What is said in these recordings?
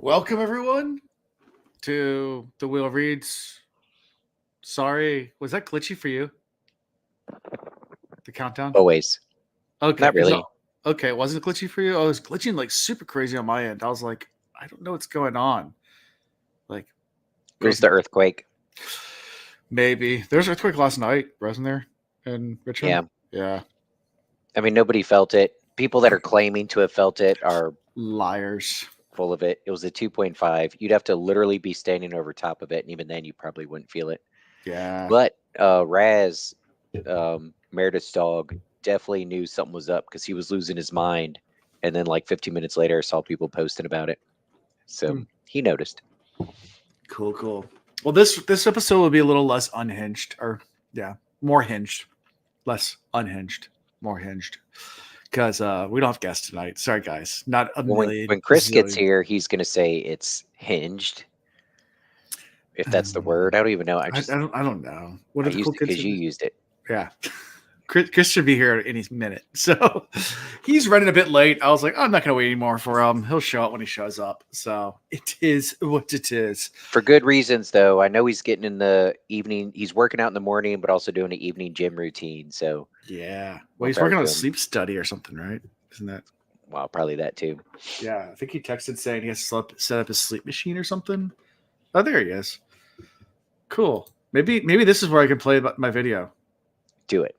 Welcome everyone to the Wheel Reads. Sorry, was that glitchy for you? The countdown? Always. Okay. Not really. Okay, it wasn't glitchy for you? Oh, it was glitching like super crazy on my end. I was like, I don't know what's going on. Like It was the earthquake. Maybe. There was an earthquake last night, wasn't there? In Richmond? Yeah. I mean, nobody felt it. People that are claiming to have felt it are liars. Full of it. It was a 2.5. You'd have to literally be standing over top of it, and even then you probably wouldn't feel it. Yeah. But Raz, Meredith's dog, definitely knew something was up because he was losing his mind. And then like 15 minutes later, I saw people posting about it. So he noticed. Cool. Well, this episode will be a little less unhinged, or more hinged. Less unhinged, more hinged. Because we don't have guests tonight. Sorry, guys. Not a million. When Chris gets here, he's going to say it's hinged. If that's the word, I don't even know. I don't know. What I used it because you used it. Yeah. Chris should be here any minute. So he's running a bit late. I was like, I'm not going to wait anymore for him. He'll show up when he shows up. So it is what it is. For good reasons, though. I know he's getting in the evening. He's working out in the morning, but also doing an evening gym routine. So yeah. Well, he's working on a sleep study or something, right? Isn't that? Wow, probably that too. Yeah. I think he texted saying he has to set up his sleep machine or something. Oh, there he is. Cool. Maybe this is where I can play my video. Do it.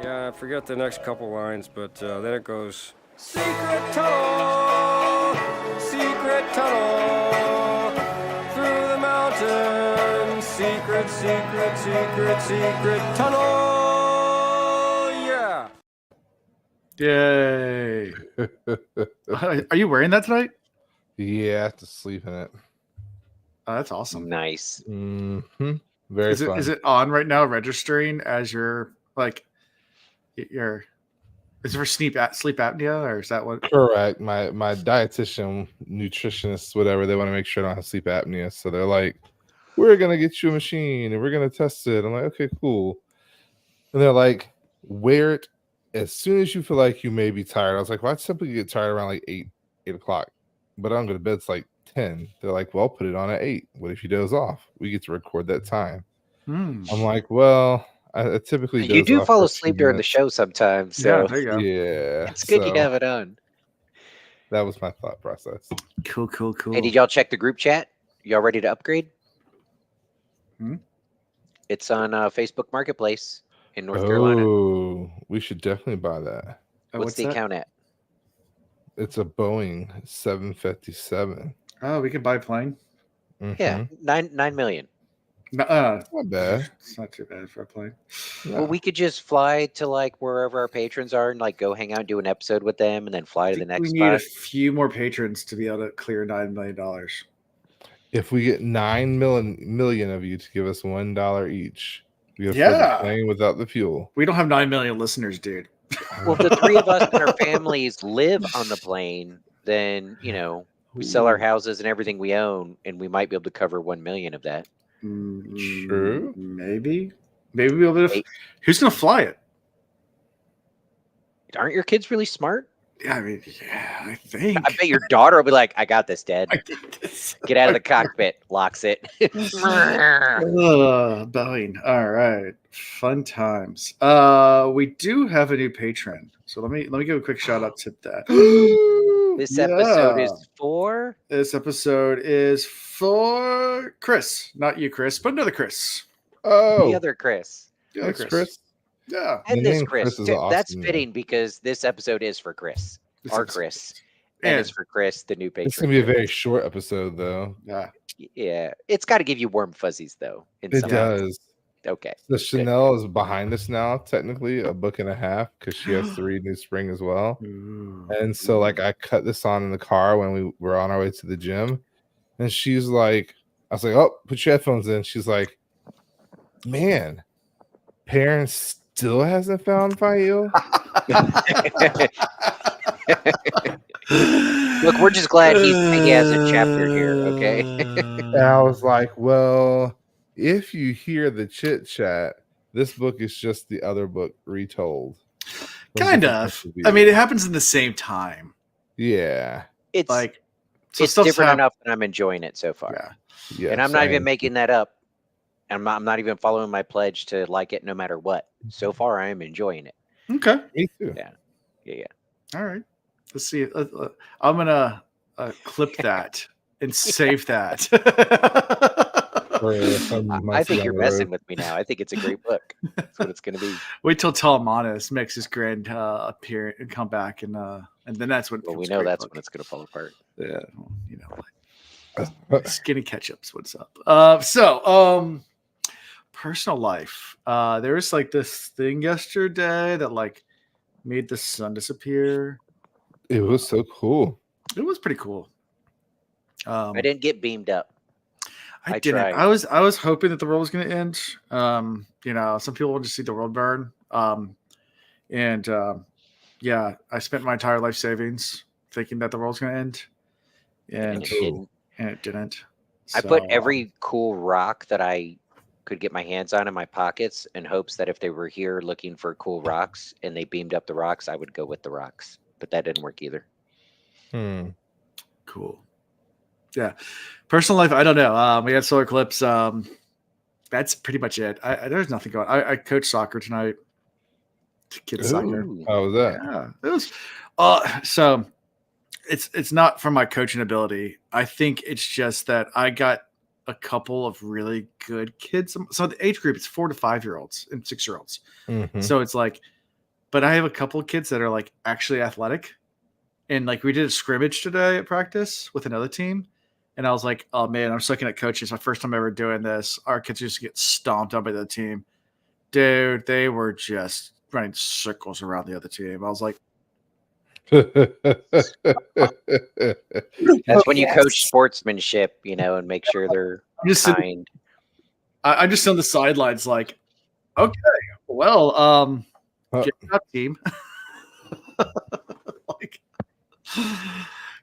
Yeah, I forget the next couple lines, but then it goes, secret tunnel, through the mountain, secret tunnel, yeah. Yay. Are you wearing that tonight? Yeah, I have to sleep in it. Oh, that's awesome. Nice. Mm-hmm. Very fun. Is it on right now, registering as your is it for sleep apnea, or is that what? Correct. My dietitian, nutritionist, whatever, they want to make sure I don't have sleep apnea. So they're like, we're gonna get you a machine and we're gonna test it. I'm like, okay, cool. And they're like, wear it as soon as you feel like you may be tired. I was like, well, I simply get tired around like 8 o'clock, but I don't go to bed. It's like 10. They're like, well, put it on at 8. What if you doze off? We get to record that time. I'm like, well, I typically you do fall asleep during the show sometimes. So yeah, there you go. Yeah, it's good you have it on. That was my thought process. Cool. Hey, did y'all check the group chat? Y'all ready to upgrade? It's on Facebook Marketplace in North Carolina. Oh, we should definitely buy that. What's the account at? It's a Boeing 757. Oh, we can buy a plane. Yeah, 9 million. Not bad. It's not too bad for a plane. No. Well, we could just fly to like wherever our patrons are and like go hang out and do an episode with them and then fly to the next spot. We need a few more patrons to be able to clear $9 million. If we get 9 million of you to give us $1 each, we have the plane without the fuel. We don't have 9 million listeners, dude. Well, if the three of us and our families live on the plane, then we sell our houses and everything we own, and we might be able to cover 1 million of that. True. Maybe we'll be able to. Who's gonna fly it? Aren't your kids really smart? Yeah, I mean, I think. I bet your daughter will be like, "I got this, Dad. Get out of the cockpit." Locks it. Boeing. All right, fun times. We do have a new patron, so let me give a quick shout out to that. This episode is for Chris, not you, Chris, but another Chris. Oh, the other Chris. Yeah, Chris. Yeah, and this Chris. Awesome, that's fitting because this episode is for Chris, Chris, and it's for Chris, the new patron. It's gonna be a very short episode, though. Yeah, it's got to give you warm fuzzies, though. It does. Okay. So Chanel is behind us now, technically a book and a half, because she has to read New Spring as well. And so, like, I cut this on in the car when we were on our way to the gym, and she's like, I was like, "Oh, put your headphones in." She's like, "Man, parents still hasn't found Fail." Look, we're just glad he has a chapter here, okay? And I was like, well, if you hear the chit chat, this book is just the other book retold. Kind of. I mean, it happens in the same time. Yeah. It's like it's stuff's different hap- enough that I'm enjoying it so far. Yeah. Yeah, And I'm not even same. making that up. I'm not even following my pledge to like it no matter what. So far, I am enjoying it. Okay. Me too. Yeah. All right. Let's see. I'm gonna clip that and save that. For some I months think down you're the messing road. with me now. I think it's a great book. That's what it's going to be. Wait till Talamanis makes his grand appearance and come back, and then that's when. it Well, we becomes a know great that's book. when it's going to fall apart. Yeah, well, you know, like skinny ketchups. What's up? So personal life. There was like this thing yesterday that like made the sun disappear. It was so cool. It was pretty cool. I didn't get beamed up. I I didn't. tried. I was hoping that the world was going to end. You know, some people want to see the world burn. Yeah, I spent my entire life savings thinking that the world's going to end, And it didn't. and it didn't. I put So, every cool rock that I could get my hands on in my pockets in hopes that if they were here looking for cool rocks and they beamed up the rocks, I would go with the rocks. But that didn't work either. Cool. Yeah, personal life. I don't know. We had solar eclipse. That's pretty much it. There's nothing going. I coach soccer tonight. Kids soccer. Ooh. How was that? Yeah, it was. So it's not from my coaching ability. I think it's just that I got a couple of really good kids. So the age group is 4 to 5 year olds and 6 year olds. Mhm. So it's like, but I have a couple of kids that are like actually athletic, and like we did a scrimmage today at practice with another team. And I was like, oh man, I'm just looking at coaching. It's my first time ever doing this. Our kids used to get stomped on by the team. Dude, they were just running circles around the other team. I was like, That's when you coach sportsmanship, you know, and make sure they're I'm just sitting, kind. I'm just on the sidelines, like, okay, well, get out, team. Like,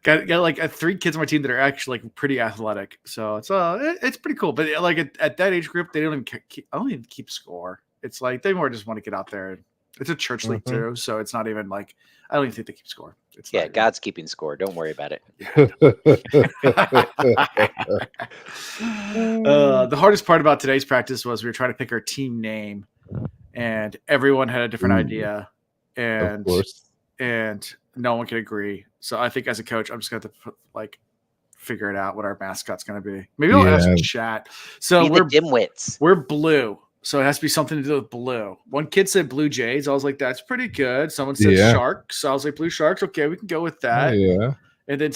got like 3 kids on my team that are actually like pretty athletic, so it's pretty cool. But like at that age group, they don't even I don't even keep score. It's like they more just want to get out there. It's a church league too, so it's not even like I don't even think they keep score. It's Yeah, not God's keeping score. Don't worry about it. The hardest part about today's practice was we were trying to pick our team name, and everyone had a different idea, Of and course. no one could agree. So I think as a coach, I'm just going to figure it out what our mascot's going to be. Maybe I'll ask Yeah. chat. So Be the dimwits. we're blue. So it has to be something to do with blue. One kid said Blue Jays. I was like, that's pretty good. Someone said Yeah. Sharks. I was like, Blue Sharks. Okay, we can go with that. Yeah. And then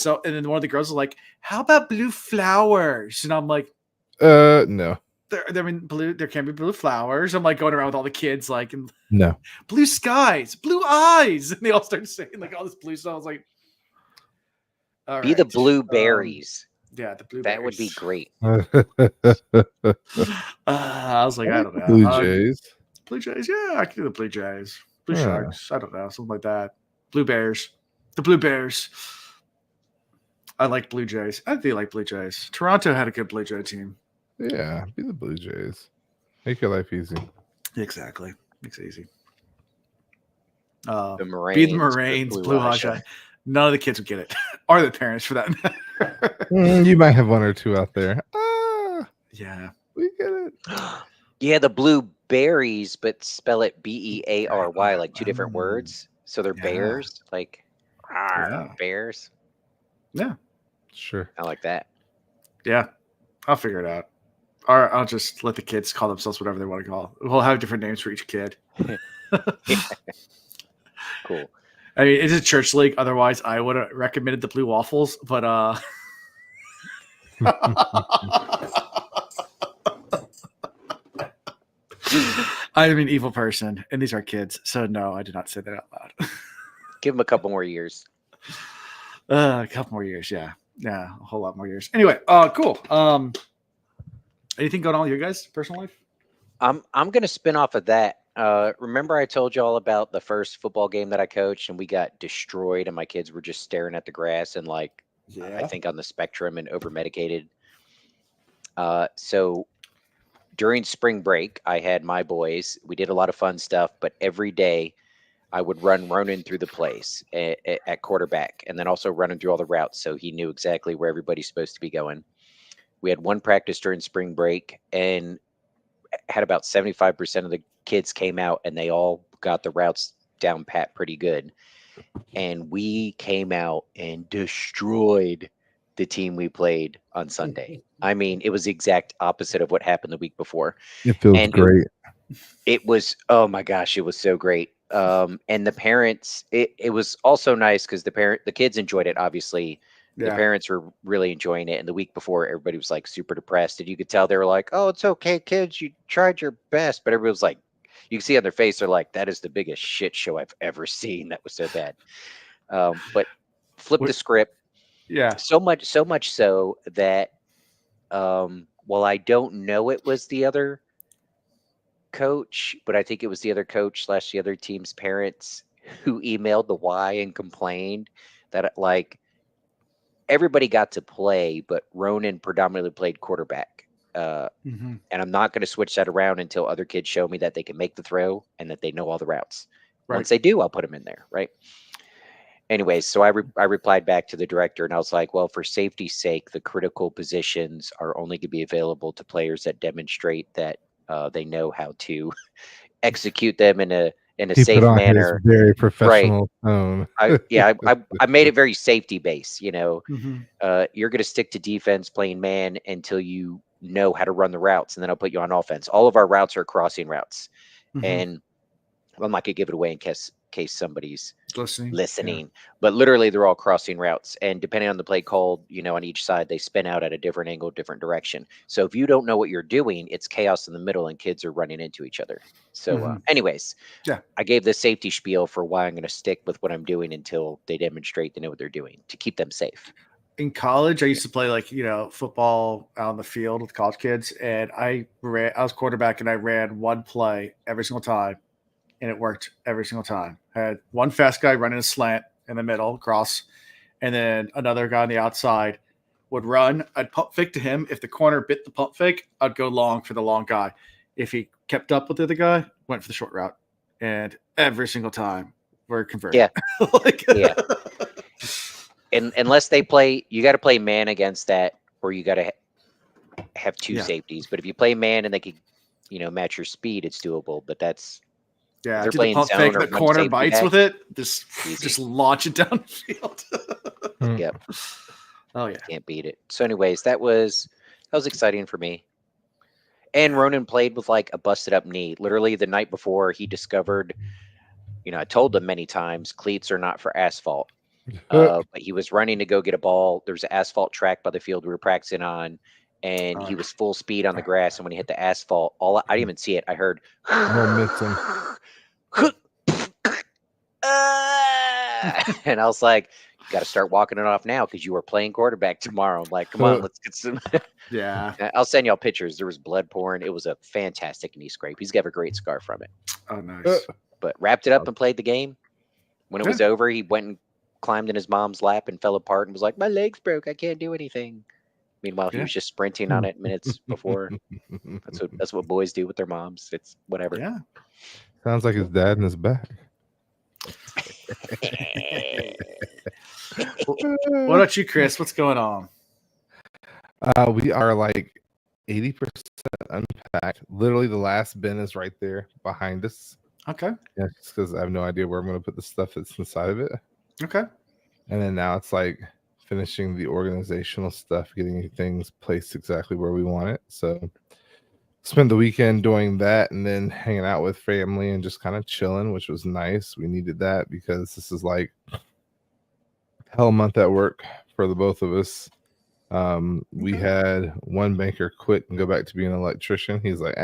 one of the girls was like, how about blue flowers? And I'm like, No. there can't be blue flowers. I'm like going around with all the kids, like, and No. blue skies, blue eyes. And they all started saying like all this blue stuff. I was like, all Be the right. blueberries. Yeah, the blue. That would be great. I was like, I don't know. Blue Jays. Blue Jays. Yeah, I can do the Blue Jays. Blue Yeah. Sharks. I don't know. Something like that. Blue Bears. The Blue Bears. I like Blue Jays. I do like Blue Jays. Toronto had a good Blue Jay team. Yeah. Be the Blue Jays. Make your life easy. Exactly. Makes it easy. The Marines. Be the Marines, Blue Hawkeye. Hawkeye. None of the kids would get it. Or the parents for that matter. You might have one or two out there. Yeah. We get it. Yeah, the blueberries, but spell it Beary, like 2 different words. So they're Yeah. bears, like Yeah. bears. Sure. I like that. Yeah. I'll figure it out. Or I'll just let the kids call themselves whatever they want to call. We'll have different names for each kid. Cool. I mean, it's a church league. Otherwise, I would have recommended the blue waffles, but I am an evil person, and these are kids. So no, I did not say that out loud. Give them a couple more years. A couple more years, yeah, a whole lot more years. Anyway, cool. Anything going on with you guys' personal life? I'm gonna spin off of that. Remember I told you all about the first football game that I coached and we got destroyed and my kids were just staring at the grass and like I think on the spectrum and over medicated. So during spring break, I had my boys. We did a lot of fun stuff, but every day I would run Ronan through the place at quarterback, and then also run him through all the routes so he knew exactly where everybody's supposed to be going. We had one practice during spring break, and had about 75% of the kids came out, and they all got the routes down pat pretty good. And we came out and destroyed the team we played on Sunday. I mean, it was the exact opposite of what happened the week before. It feels And great. it was, oh my gosh, it was so great. And the parents, it was also nice because the kids enjoyed it, obviously. The Yeah. parents were really enjoying it. And the week before, everybody was like super depressed. And you could tell they were like, oh, it's okay, kids, you tried your best. But everybody was like, you can see on their face, they're like, that is the biggest shit show I've ever seen. That was so bad. But flip the script. Yeah. So much so that while I don't know it was the other coach, but I think it was the other coach / the other team's parents who emailed the Y and complained that like everybody got to play, but Ronan predominantly played quarterback. Mhm. And I'm not going to switch that around until other kids show me that they can make the throw and that they know all the routes. Right. Once they do, I'll put them in there, right? Anyways, so I replied back to the director, and I was like, well, for safety's sake, the critical positions are only going to be available to players that demonstrate that they know how to execute them in a He safe put on manner. his very Right. professional tone. I made it very safety based. Mhm. You're going to stick to defense playing man until you know how to run the routes, and then I'll put you on offense. All of our routes are crossing routes, Mhm. and I'm not going to give it away in case somebody's Listening. listening, but literally they're all crossing routes, and depending on the play called, on each side, they spin out at a different angle, different direction. So if you don't know what you're doing, it's chaos in the middle and kids are running into each other. So Mhm. anyways, Yeah. I gave the safety spiel for why I'm going to stick with what I'm doing until they demonstrate they know what they're doing to keep them safe. In college, I used to play football out on the field with college kids, and I was quarterback, and I ran one play every single time, and it worked every single time. I had one fast guy running a slant in the middle, cross, and then another guy on the outside would run. I'd pump fake to him. If the corner bit the pump fake, I'd go long for the long guy. If he kept up with the other guy, went for the short route. And every single time we're converting. Yeah. Yeah. And unless they play, you got to play man against that, or you got to have two safeties. But if you play man and they could, match your speed, it's doable. But that's Yeah, they're do the playing pump zone fake, or the one corner safety bites back. with it, Easy. just launch it down the field. Yep. Oh yeah. Can't beat it. So anyways, that was exciting for me. And Ronan played with like a busted up knee. Literally the night before he discovered, I told him many times cleats are not for asphalt. But he was running to go get a ball. There's an asphalt track by the field we were practicing on, and he was full speed on the grass. And when he hit the asphalt, I didn't even see it. I heard, No missing. and I was like, you got to start walking it off now because you are playing quarterback tomorrow. I'm like, come on, let's get some. Yeah. I'll send y'all pictures. There was blood pouring. It was a fantastic knee scrape. He's got a great scar from it. Oh, nice. But wrapped it up and played the game. When it was over, he went and climbed in his mom's lap and fell apart and was like, my leg's broke. I can't do anything. Meanwhile, he was just sprinting on it minutes before. That's what boys do with their moms. It's whatever. Yeah. Sounds like his dad in his back. What about you, Chris? What's going on? We are like 80% unpacked. Literally, the last bin is right there behind us. Okay. Yeah, just because I have no idea where I'm going to put the stuff that's inside of it. Okay. And then now it's like finishing the organizational stuff, getting things placed exactly where we want it. So spent the weekend doing that and then hanging out with family and just kind of chilling, which was nice. We needed that because this is like hell month at work for the both of us. We had one banker quit and go back to being an electrician. He's like,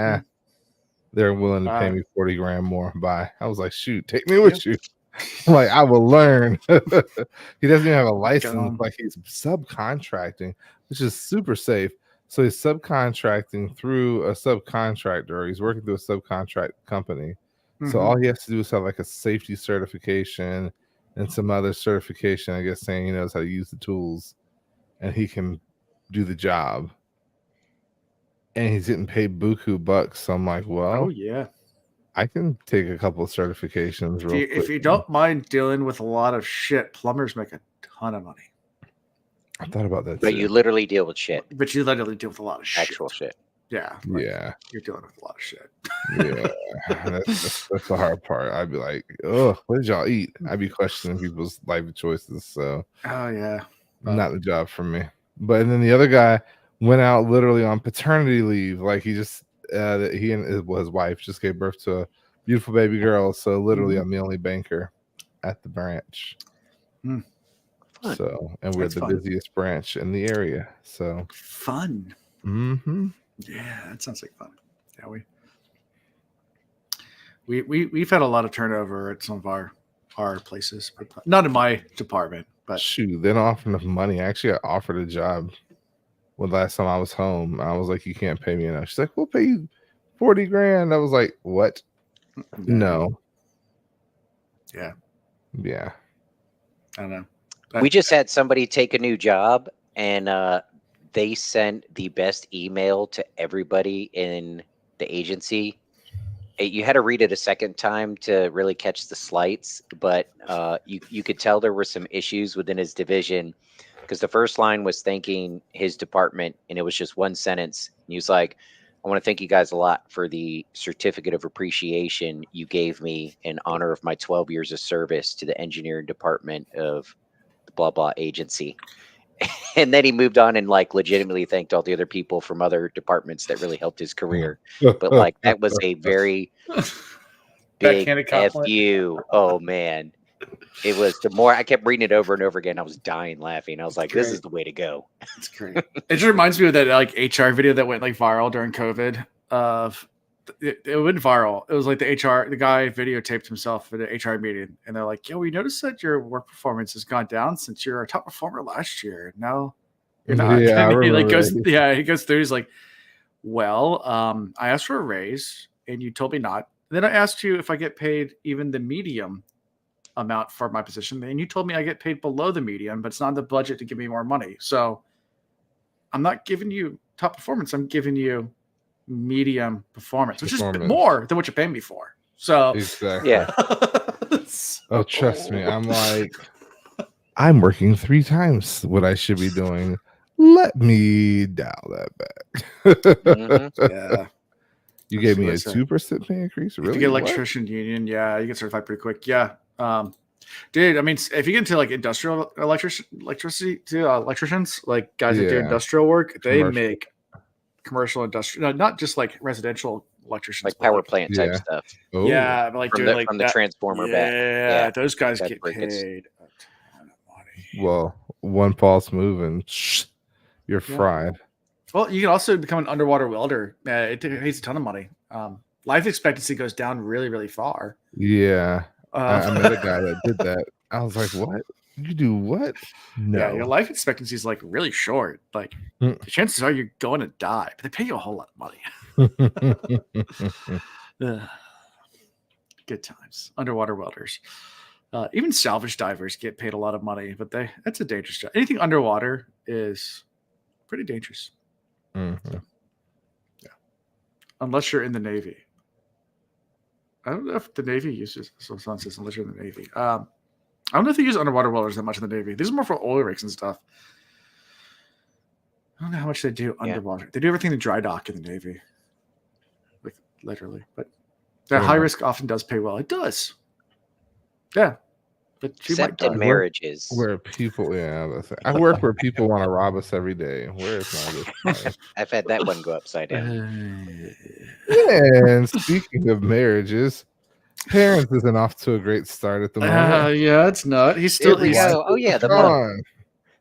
they're willing to pay me 40 grand more. Bye. I was like, shoot, take me with you. I'm like, I will learn. He doesn't even have a license. Like he's subcontracting, which is super safe. So he's subcontracting through a subcontractor, or he's working through a subcontract company. So all he has to do is have like a safety certification and some other certification, I guess, saying he knows how to use the tools and he can do the job. And he's getting paid buku bucks. So I'm like, well, oh yeah, I can take a couple of certifications real If you quick. don't mind dealing with a lot of shit, plumbers make a ton of money. I thought about that But too. you literally deal with shit, But you literally deal with a lot of shit. actual shit. Yeah. Yeah. You're dealing with a lot of shit. Yeah, that's the hard part. I'd be like, oh, what did y'all eat? I'd be questioning people's life choices. So Oh yeah. not the job for me. But then the other guy went out literally on paternity leave. Like he just he and his wife just gave birth to a beautiful baby girl. So literally I'm the only banker at the branch. Fun. So and we're That's the fun. busiest branch in the area. So Fun. mm-hmm. Yeah, that sounds like fun. Yeah, we've had a lot of turnover at some of our places, but not in my department. But Shoot, they don't offer enough money. I actually got offered a job when last time I was home. I was like, you can't pay me enough. She's like, we'll pay you 40 grand. I was like, what? No. Yeah. Yeah. I don't know. We just had somebody take a new job, and they sent the best email to everybody in the agency. You had to read it a second time to really catch the slights, but you could tell there were some issues within his division, because the first line was thanking his department, and it was just one sentence. He was like, I want to thank you guys a lot for the certificate of appreciation you gave me in honor of my 12 years of service to the engineering department of the blah blah agency. And then he moved on and like legitimately thanked all the other people from other departments that really helped his career. But like that was a very big Backhanded F compliment. you. Oh man. It was the more I kept reading it over and over again, I was dying laughing. I was like, this is the way to go. It's great. It just reminds me of that like HR video that went like viral during COVID. Of it went viral. It was like the guy videotaped himself at an HR meeting, and they're like, "Yo, we noticed that your work performance has gone down since you were a top performer last year. Now you're not." Yeah, And he like remember goes, that. he goes through. He's like, "Well, I asked for a raise, and you told me not. Then I asked you if I get paid even the medium amount for my position, and you told me I get paid below the median, but it's not in the budget to give me more money. So I'm not giving you top performance. I'm giving you medium performance, which is more than what you're paying me for. So Exactly. Yeah. Oh, trust me. I'm like, I'm working 3 times what I should be doing. Let me dial that back. Yeah. You gave me a 2% pay increase? Really? If you get electrician union, yeah, you get certified pretty quick. Yeah. Dude, I mean, if you get into like industrial electricity too, electricians, like guys that do industrial work, they make commercial industrial, not just like residential electricians, like power plant type stuff. Oh. Yeah, but like doing like from the transformer back. Yeah, those guys That's get where it gets- paid a ton of money. Well, one false move and you're fried. Well, you can also become an underwater welder. It pays a ton of money. Life expectancy goes down really, really far. Yeah. I met a guy that did that. I was like, what? You do what? No. Yeah, your life expectancy is like really short. Like the chances are you're going to die, but they pay you a whole lot of money. Good times. Underwater welders. Even salvage divers get paid a lot of money, but that's a dangerous job. Anything underwater is pretty dangerous. Mm-hmm. Yeah. Unless you're in the Navy. I don't know if the Navy uses unless you're in the Navy. I don't know if they use underwater welders that much in the Navy. These are more for oil rigs and stuff. I don't know how much they do underwater. They do everything in dry dock in the Navy. Like literally. But that high risk often does pay well. It does. Yeah. But except in marriages. Where people, I work where people want to rob us every day. Where is my I've had that one go upside down. And speaking of marriages, Parents isn't off to a great start at the moment. Yeah, it's not. He's still. Here we go. Oh yeah, the month.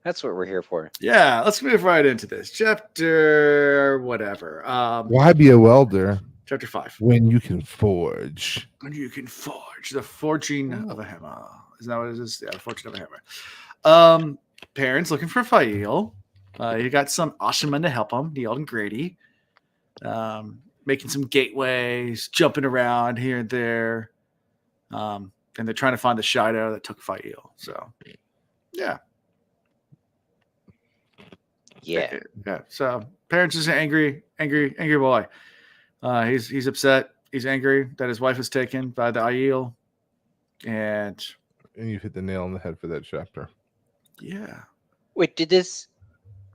That's what we're here for. Yeah, let's move right into this chapter. Whatever. Why be a welder? Chapter 5. When you can forge. When you can forge. The forging of a hammer. Isn't that what it is? Yeah, the forging of a hammer. Parents looking for Fael. He got some awesome men to help him, Neil and Grady. Making some gateways, jumping around here and there. And they're trying to find the Shido that took Fael. So, yeah. Yeah. So, Parents is an angry boy. He's upset He's angry that his wife was taken by the Aiel. And you've hit the nail on the head for that chapter. Yeah. Wait, did this?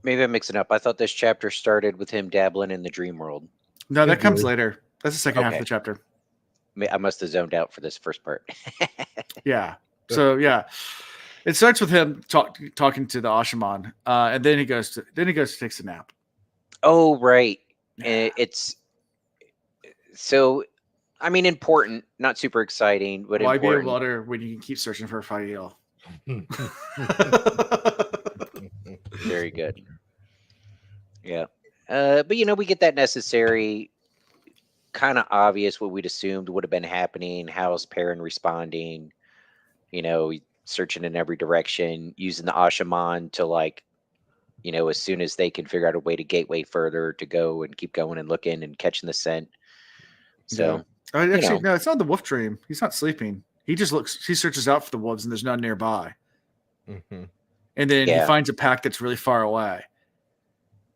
Maybe I'm mixing up. I thought this chapter started with him dabbling in the dream world. No, that It comes did. later. That's the second half of Okay. the chapter. I must have zoned out for this first part. Yeah. So yeah, it starts with him talking to the Ashaman, and then he goes to takes a nap. Oh, right. Yeah. It's so. I mean, important, not super exciting, but Why be a important. welder when you can keep searching for a Fael? Very good. Yeah. But we get that necessary, kind of obvious what we'd assumed would have been happening. How's Perrin responding? Searching in every direction, using the Ashaman to as soon as they can figure out a way to gateway further to go and keep going and looking and catching the scent. So Actually, no, it's not the wolf dream. He's not sleeping. He just looks. He searches out for the wolves, and there's none nearby. Mm-hmm. And then he Yeah. finds a pack that's really far away,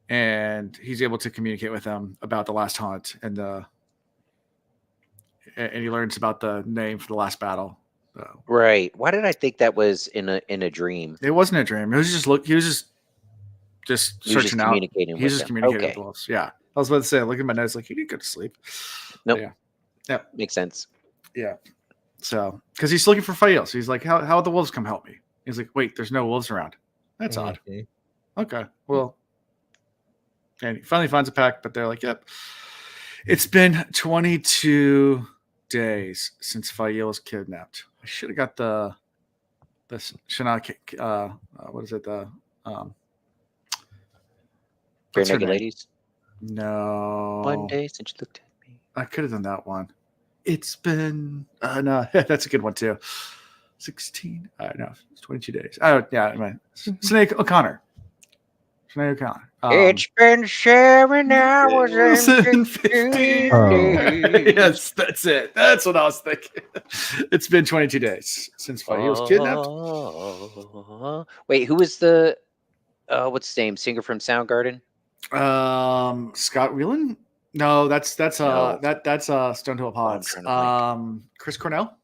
and he's able to communicate with them about the last hunt and he learns about the name for the last battle. right. Why did I think that was in a dream? It wasn't a dream. It was just He was just He was just searching out. communicating He was with just them. communicating Okay. with wolves. Yeah, I was about to say. Look at my notes. Like he didn't go to sleep. Nope. But yeah. Makes sense. Yeah. So, because he's looking for Fael, so he's like, "How the wolves come help me?" He's like, "Wait, there's no wolves around. That's odd." Okay, well, and he finally finds a pack, but they're like, "Yep, it's been 22 days since Fael was kidnapped. I should have got the Shana. What is it? The Bare what's her naked name? ladies. No, One day since you looked at me. I could have done that one. It's been no, that's a good one too. 16. No, it's 22 days. Oh yeah, Sinead O'Connor. Sinead O'Connor. It's been 7 hours and 15 days. Yes, that's it. That's what I was thinking. It's been 22 days since he was kidnapped. Wait, who was the what's his name? Singer from Soundgarden? Scott Whelan? No, that's No. Stonehill Pods. trying to Chris Cornell.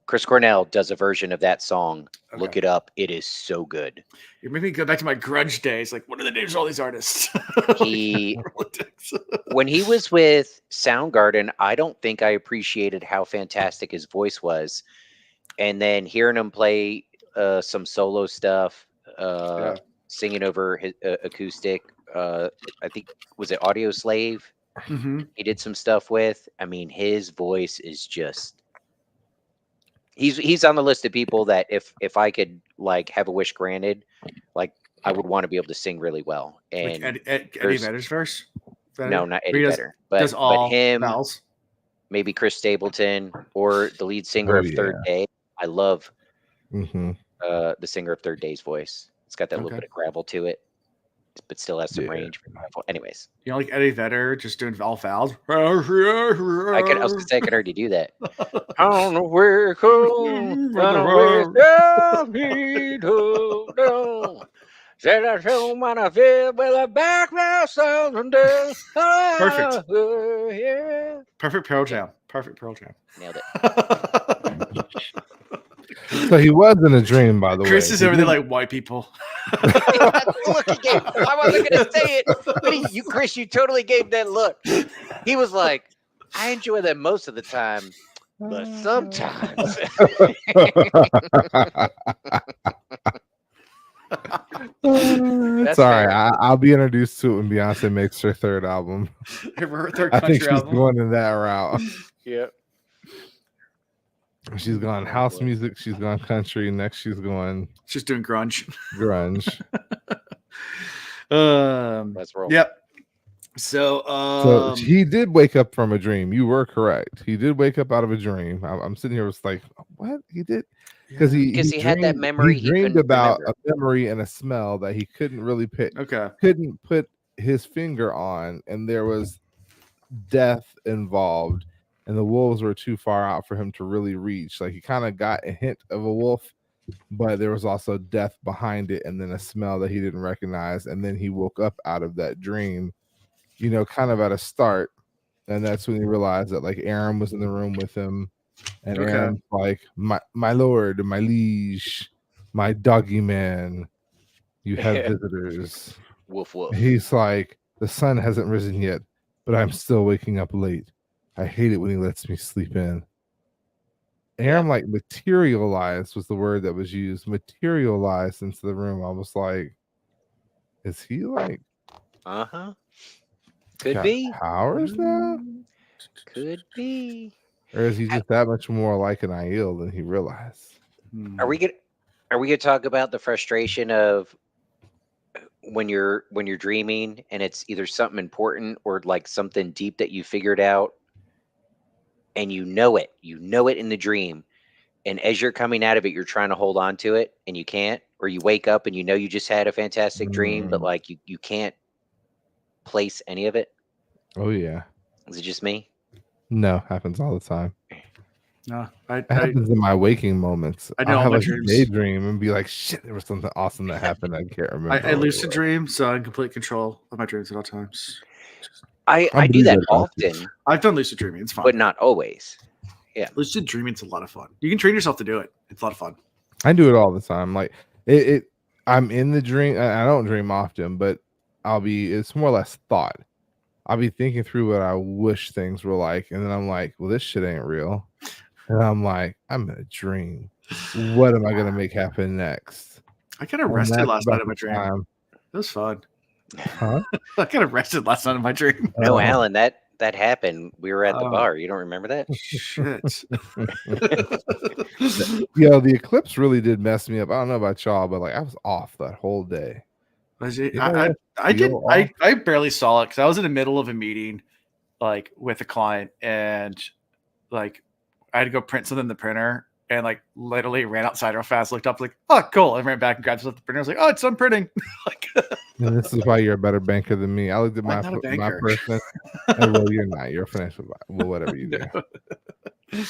Chris Cornell does a version of that song. Okay. Look it up. It is so good. You made me go back to my grunge days. Like, what are the names of all these artists? He when he was with Soundgarden, I don't think I appreciated how fantastic his voice was. And then hearing him play some solo stuff, singing over his acoustic, I think was it Audio Slave? Mm-hmm. He did some stuff with. I mean, his voice is just. He's on the list of people that if I could have a wish granted, I would want to be able to sing really well. And Eddie Vedder's verse. No, not Eddie Vedder, but him, vowels. Maybe Chris Stapleton or the lead singer of Third Day. I love the singer of Third Day's voice. It's got that little bit of gravel to it, but still has some range. Anyways, like Eddie Vedder just doing all vowels. I was gonna say I could already do that. I don't know where it goes. Said I show when I feel with a back now someday. Perfect. Yeah. Perfect Pearl Jam. Perfect Pearl Jam. Nailed it. So he was in a dream, by the way. Chris is over there like white people. Look, he gave. I wasn't gonna say it, but Chris, you totally gave that look. He was like, I enjoy that most of the time, but sometimes. It's all right. I'll be introduced to it when Beyonce makes her third album. Her third I country think she's album. going in that route. Yep. She's gone house music. She's gone country. Next, she's going. She's doing grunge. Grunge. Let's roll. Yep. So he did wake up from a dream. You were correct. He did wake up out of a dream. I'm sitting here, was like, what he did? Because he had that memory. He dreamed about a memory and a smell that he couldn't really pick. Okay. Couldn't put his finger on, and there was death involved, and the wolves were too far out for him to really reach. Like he kind of got a hint of a wolf, but there was also death behind it, and then a smell that he didn't recognize. And then he woke up out of that dream, kind of at a start, And that's when he realized that like Aaron was in the room with him, and Okay. Aaron's like, my lord, my liege, my doggy man, you have visitors. Woof woof. He's like, the sun hasn't risen yet, but I'm still waking up late. I hate it when he lets me sleep in. Aaron like materialized was the word that was used. Materialized into the room. I was like, is he like Could got be. powers now? Could be. Or is he just that much more like an Aiel than he realized? Are we gonna talk about the frustration of when you're dreaming and it's either something important or like something deep that you figured out and you know it in the dream, and as you're coming out of it you're trying to hold on to it and you can't, or you wake up and you know you just had a fantastic dream but like you can't place any of it? Oh yeah. Is it just me? No, happens all the time. No, It happens in my waking moments. I know I'll all have my like a dreams. daydream and be like, shit, there was something awesome that happened. I can't remember. I lucid dream, so I'm in complete control of my dreams at all times. I do believe that that about you. often, I've done lucid dreaming. It's fun. but not always. Lucid dreaming's a lot of fun. You can train yourself to do it. It's a lot of fun. I do it all the time. Like I'm in the dream. I don't dream often, but it's more or less thought. I'll be thinking through what I wish things were like, and then I'm like, well, this shit ain't real. And I'm like, I'm in a dream. What am I gonna make happen next? I kind of And rested that's last night about in my the dream. time. It was fun. Huh? I kind of rested last night in my dream. No, Oh. Alan, that happened. We were at the Oh. bar. You don't remember that? Shit. Yo, the eclipse really did mess me up. I don't know about y'all, but like I was off that whole day. Was it? You know I did. feel off? I barely saw it because I was in the middle of a meeting, like with a client, and like I had to go print something in the printer, and like literally ran outside real fast, looked up, like, oh, cool, and ran back and grabbed something at the printer. I was like, oh, it's done printing. Like, And this is why you're a better banker than me. I looked at I'm my not a my banker. person. And, well, you're not. You're a financial advisor. Well, whatever you do.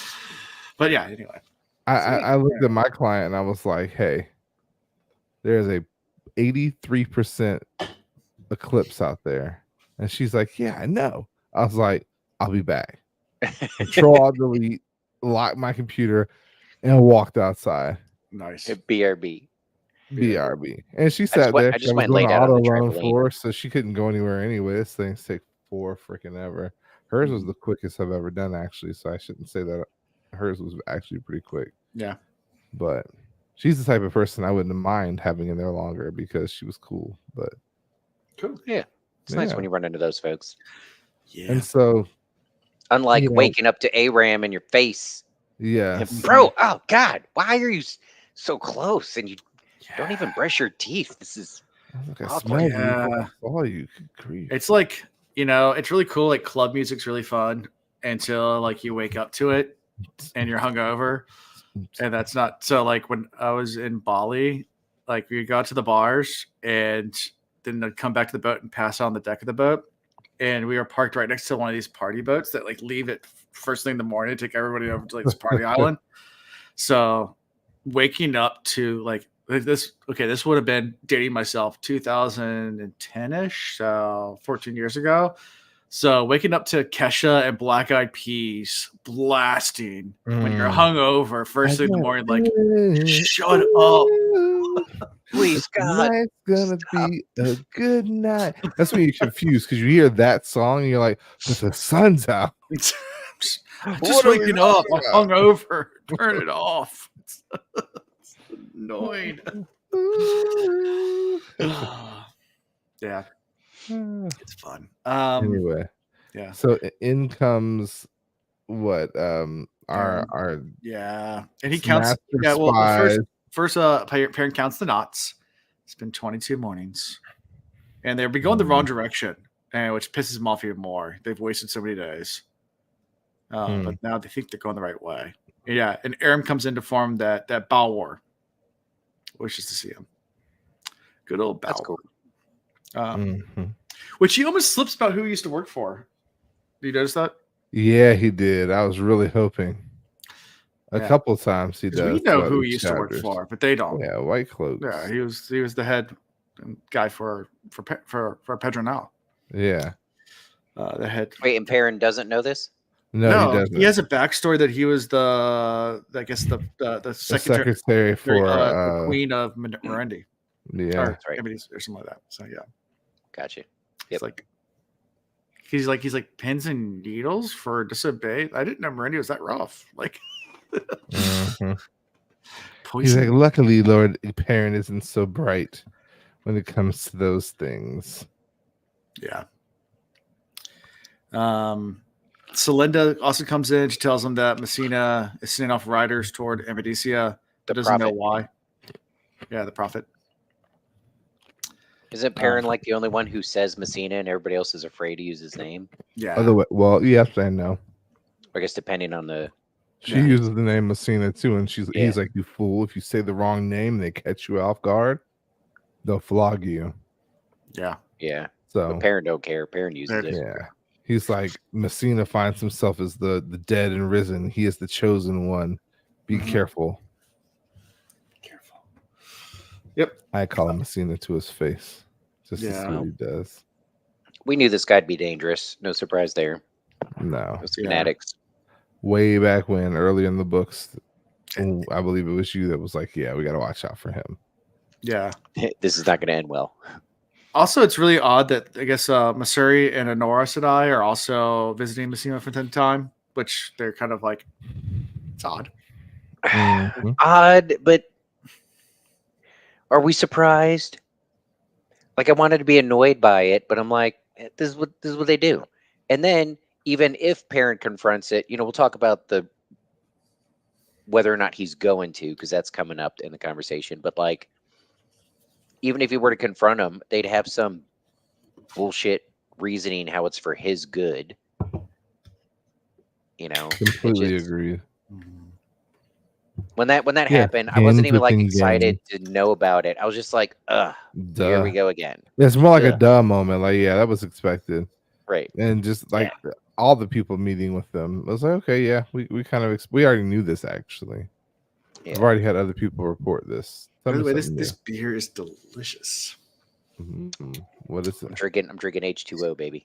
But yeah, anyway. I looked at my client and I was like, hey, there's a 83% eclipse out there. And she's like, yeah, I know. I was like, I'll be back. Control Alt Delete, locked my computer, and walked outside. Nice. BRB. BRB. And she sat went- there. I just was went doing laid out on auto the loan trampoline. for her, so she couldn't go anywhere anyway. This thing's take four freaking ever. Hers was the quickest I've ever done, actually. So I shouldn't say that. Hers was actually pretty quick. Yeah. But she's the type of person I wouldn't mind having in there longer because she was cool. But Cool. Yeah. It's nice when you run into those folks. Yeah. and so Unlike You know- waking up to ARAM in your face. yeah, And, bro, oh God, why are you so close and you don't even brush your teeth? This is I was like, I awkward. smelled you before Yeah. I saw you. Good grief. It's like, it's really cool. Like club music's really fun until like you wake up to it and you're hungover. And that's not so. Like when I was in Bali, like we go out to the bars and then I'd come back to the boat and pass out on the deck of the boat. And we were parked right next to one of these party boats that like leave at first thing in the morning to take everybody over to like this party island. So waking up to like this, okay, this would have been dating myself 2010-ish, so 14 years ago. So waking up to Kesha and Black Eyed Peas blasting when you're hungover first thing in the morning, like, shut up. Please, God. Tonight's gonna be a good night. That's when you're confused because you hear that song and you're like, but the sun's out. I'm What just are we waking up. I'm talking hungover. Turn it off. It's annoying. Yeah, it's fun. Anyway, Yeah. so in comes what? Our Yeah, and he counts. master Yeah, well, spies. first parent counts the knots. It's been 22 mornings, and they've been going the wrong direction, which pisses them off even more. They've wasted so many days, but now they think they're going the right way. Yeah, and Aram comes in to form that Balwar. Wishes to see him. Good old Balwar. That's cool. Which he almost slips about who he used to work for. Did you notice that? Yeah, he did. I was really hoping. A Yeah. couple times he 'Cause does. we know throughout who the he used to work chapters. for, but they don't. Yeah, White Cloaks. Yeah, he was the head guy for Pedro now. Yeah. The head. Wait, and Perrin doesn't know this? No, he doesn't. He has a backstory that he was the the secretary for the queen of Merendi. yeah. Or, That's right. or something like that. So yeah. Gotcha. It's like he's like pins and needles for disobey. I didn't know Merendi was that rough. Like Mhm. He's poison. like, luckily, Lord Perrin isn't so bright when it comes to those things. Yeah. Celinda also comes in. She tells him that Messina is sending off riders toward Amadicia, but doesn't know why. Yeah, the prophet. Isn't Perrin like the only one who says Messina and everybody else is afraid to use his name? Yeah. Well, yes and no. I guess depending on the. She uses the name Messina too, and he's Yeah. like, "You fool! If you say the wrong name, they catch you off guard. They'll flog you." Yeah. Yeah. So But Perrin don't care. Perrin uses it. yeah, he's like, Messina finds himself as the dead and risen. He is the chosen one. Be careful. Careful. Yep. I call him Messina to his face, just to see Yeah. what he does. We knew this guy'd be dangerous. No surprise there. No, Those Yeah. fanatics. way back when, early in the books, I believe it was you that was like, "Yeah, we got to watch out for him." Yeah. This is not going to end well. Also, it's really odd that I guess Masuri and Honora Sedai are also visiting Messina from time to time, which they're kind of like, it's odd. Mhm. Odd, but are we surprised? Like I wanted to be annoyed by it, but I'm like, this is what they do. And then even if Perrin confronts it, we'll talk about the whether or not he's going to, because that's coming up in the conversation. But like, even if he were to confront him, they'd have some bullshit reasoning how it's for his good. Completely agree. When that Yeah, happened, I wasn't even like hand-whipping excited to know about it. I was just like, ugh, here we go again. It's more like a Duh. duh moment. Like, yeah, that was expected. Right. And just like all the people meeting with them, I was like, okay, yeah, we kind of we already knew this actually. Yeah. I've already had other people report this. By Tell the me way, something this beer is delicious. new. What is it? I'm drinking H2O, baby.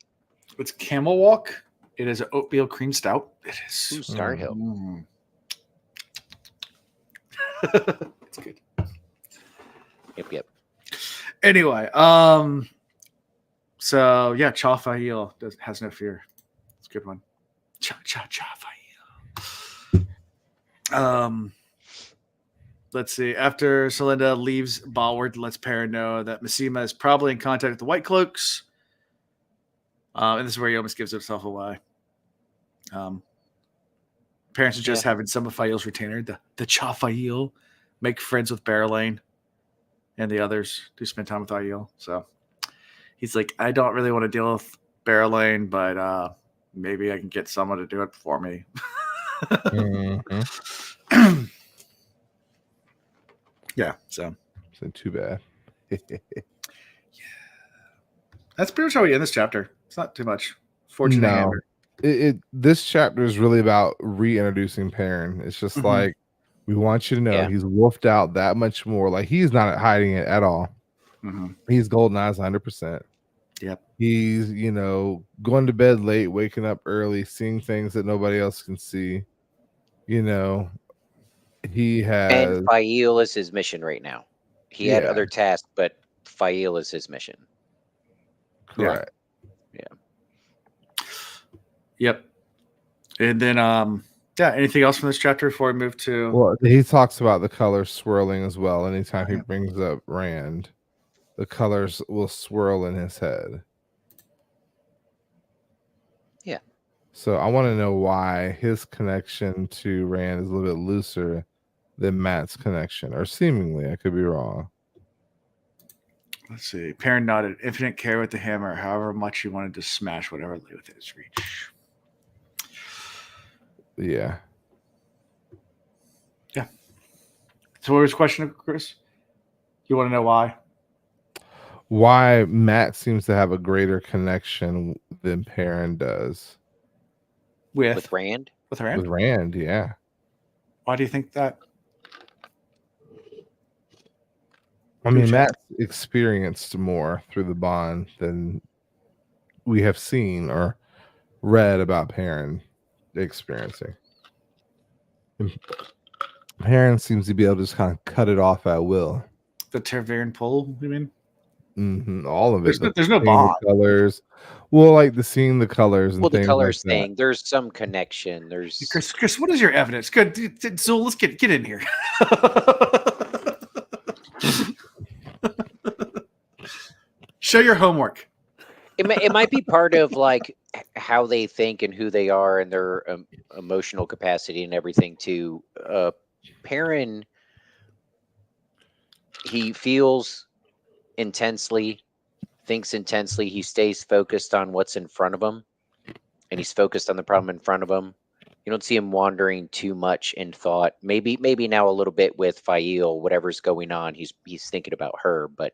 It's Camel Walk. It is an oatmeal cream stout. It is. Ooh, Star Hill. It's good. Yep. Anyway, so yeah, Chafail has no fear. It's a good one. Chafail. Let's see. After Celinda leaves Ballward, lets Perrin know that Messina is probably in contact with the White Cloaks. And this is where he almost gives himself away. Perrin suggests having some of Fael's retainer, the Chafail, make friends with Barrelane and the others to spend time with Aiel. So he's like, I don't really want to deal with Barrelane, but maybe I can get someone to do it for me. Yeah, so too bad. That's pretty much how we end this chapter. It's not too much. Fortunately, This chapter is really about reintroducing Perrin. It's just like, we want you to know he's wolfed out that much more. Like, he's not hiding it at all. He's GoldenEye's 100%. Yep. He's, going to bed late, waking up early, seeing things that nobody else can see. He has. And Fael is his mission right now. He had other tasks, but Fael is his mission. Correct. Yeah. Yep. And then, anything else from this chapter before we move to? Well, he talks about the colors swirling as well. Anytime he brings up Rand, the colors will swirl in his head. Yeah. So I want to know why his connection to Rand is a little bit looser than Matt's connection, or seemingly. I could be wrong. Let's see. Perrin nodded. Infinite care with the hammer, however much he wanted to smash whatever lay within his reach. Yeah. Yeah. So what was the question, Chris? You want to know why? Why Matt seems to have a greater connection than Perrin does. With Rand? With Rand? With Rand, yeah. Why do you think that? I mean, Matt's experienced more through the bond than we have seen, or read about Perrin experiencing. And Perrin seems to be able to just kind of cut it off at will. The Tervarian pull, you mean? All of it. There's no seeing bond. the colors. Well, like seeing the colors and Well, the things colors like that. thing, there's some connection. There's Chris, what is your evidence? Good. So let's get in here. Show your homework. it might be part of like how they think and who they are and their emotional capacity and everything too. Perrin, he feels intensely, thinks intensely. He stays focused on what's in front of him, and he's focused on the problem in front of him. You don't see him wandering too much in thought. Maybe now a little bit with Fail, whatever's going on. He's thinking about her. But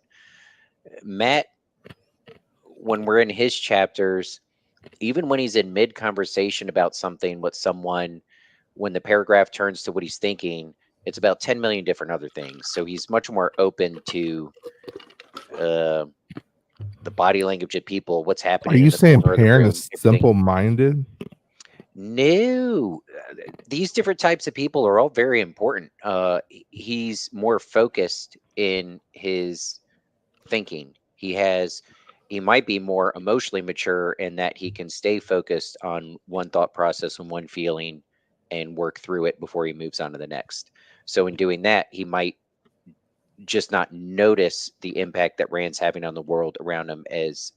Matt, when we're in his chapters, even when he's in mid conversation about something with someone, when the paragraph turns to what he's thinking, it's about 10 million different other things. So he's much more open to the body language of people, what's happening. Are you saying Perrin is everything. simple-minded? No, these different types of people are all very important. He's more focused in his thinking. He might be more emotionally mature in that he can stay focused on one thought process and one feeling and work through it before he moves on to the next. So in doing that, he might just not notice the impact that Rand's having on the world around him. As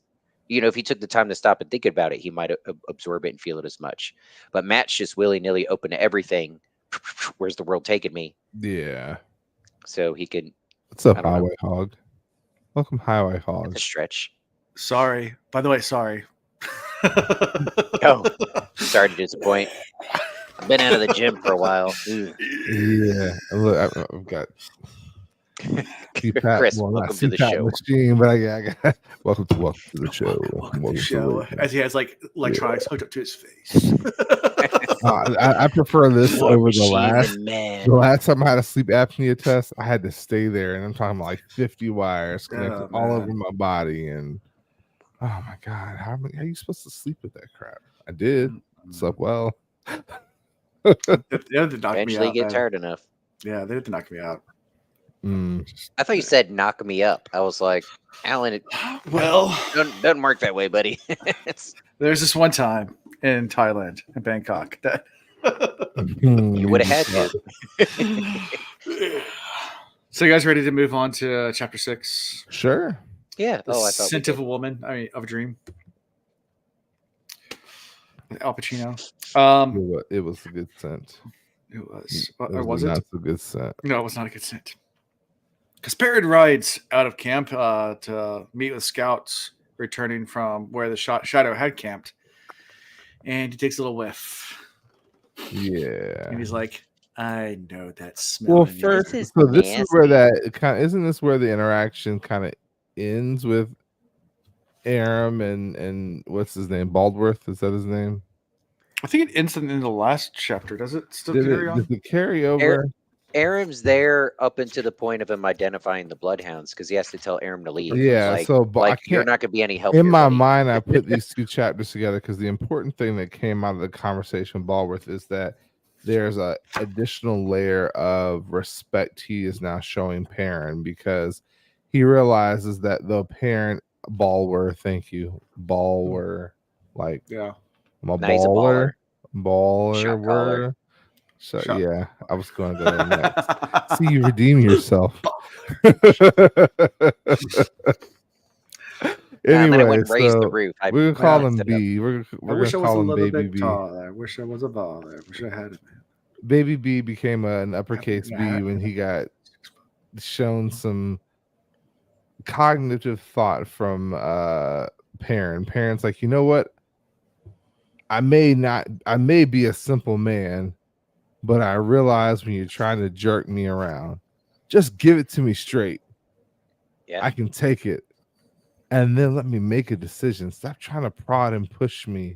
you know, if he took the time to stop and think about it, he might absorb it and feel it as much. But Matt's just willy-nilly open to everything. Where's the world taking me? Yeah. So he can. What's up, I don't know. Highway Hog? Welcome, Highway Hog. That's a stretch. Sorry. By the way, sorry. Oh, sorry to disappoint. I've been out of the gym for a while. Ugh. Yeah. Look, I've got CPAP, Chris, well, not welcome to the CPAP show. machine, but I got welcome to the show. Welcome to the to show. the- As he has like electronics hooked up to his face. I prefer this More over the machine last. than man. The last time I had a sleep apnea test, I had to stay there, and I'm talking about like 50 wires connected Oh, all man. over my body, and oh my god, how are you supposed to sleep with that crap? I did. Slept well. They had to knock me Eventually out. get man. tired enough. Yeah, they had to knock me out. I thought you said knock me up. I was like, Alan, it Well, doesn't work that way, buddy. there's this one time in Thailand, in Bangkok, that You would have had to. So you guys ready to move on to chapter 6? Sure. Yeah. The Oh, I thought we Scent did. of a Woman. I mean, of a Dream. Al Pacino. It was a good scent. It was. It Or was it? not so good scent. No, it was not a good scent. Because Perrin rides out of camp to meet with scouts returning from where the Shadow had camped. And he takes a little whiff. Yeah. And he's like, I know that smell. Well, in your first, room." so this is where that kind of isn't this where the interaction kind of ends with Aram and what's his name? Baldworth, is that his name? I think it ends in the last chapter. Does it still carry on? Does it carry over? Aram's there up until the point of him identifying the bloodhounds because he has to tell Aram to leave. Yeah, like, so but I like you're can't. not going to be any help. In here, my buddy. mind, I put these two chapters together because the important thing that came out of the conversation with Baldworth is that there's a additional layer of respect he is now showing Perrin because he realizes that the parent Balwer, thank you, Balwer, like Yeah. I'm a Now he's a baller, baller, Shot caller. word. So, Shot. yeah, I was going to go there next. See, you redeem yourself. Then I Anyway, went and raised the so roof. we're gonna call him messed it up. B. We're I wish I gonna was a call him little Baby bit B. taller. I wish I was a baller. I wish I had it. Baby B became an uppercase Yeah. B when he got shown some cognitive thought from Perrin. Perrin's like, you know what? I may be a simple man, but I realize when you're trying to jerk me around, just give it to me straight. Yeah. I can take it. And then let me make a decision. Stop trying to prod and push me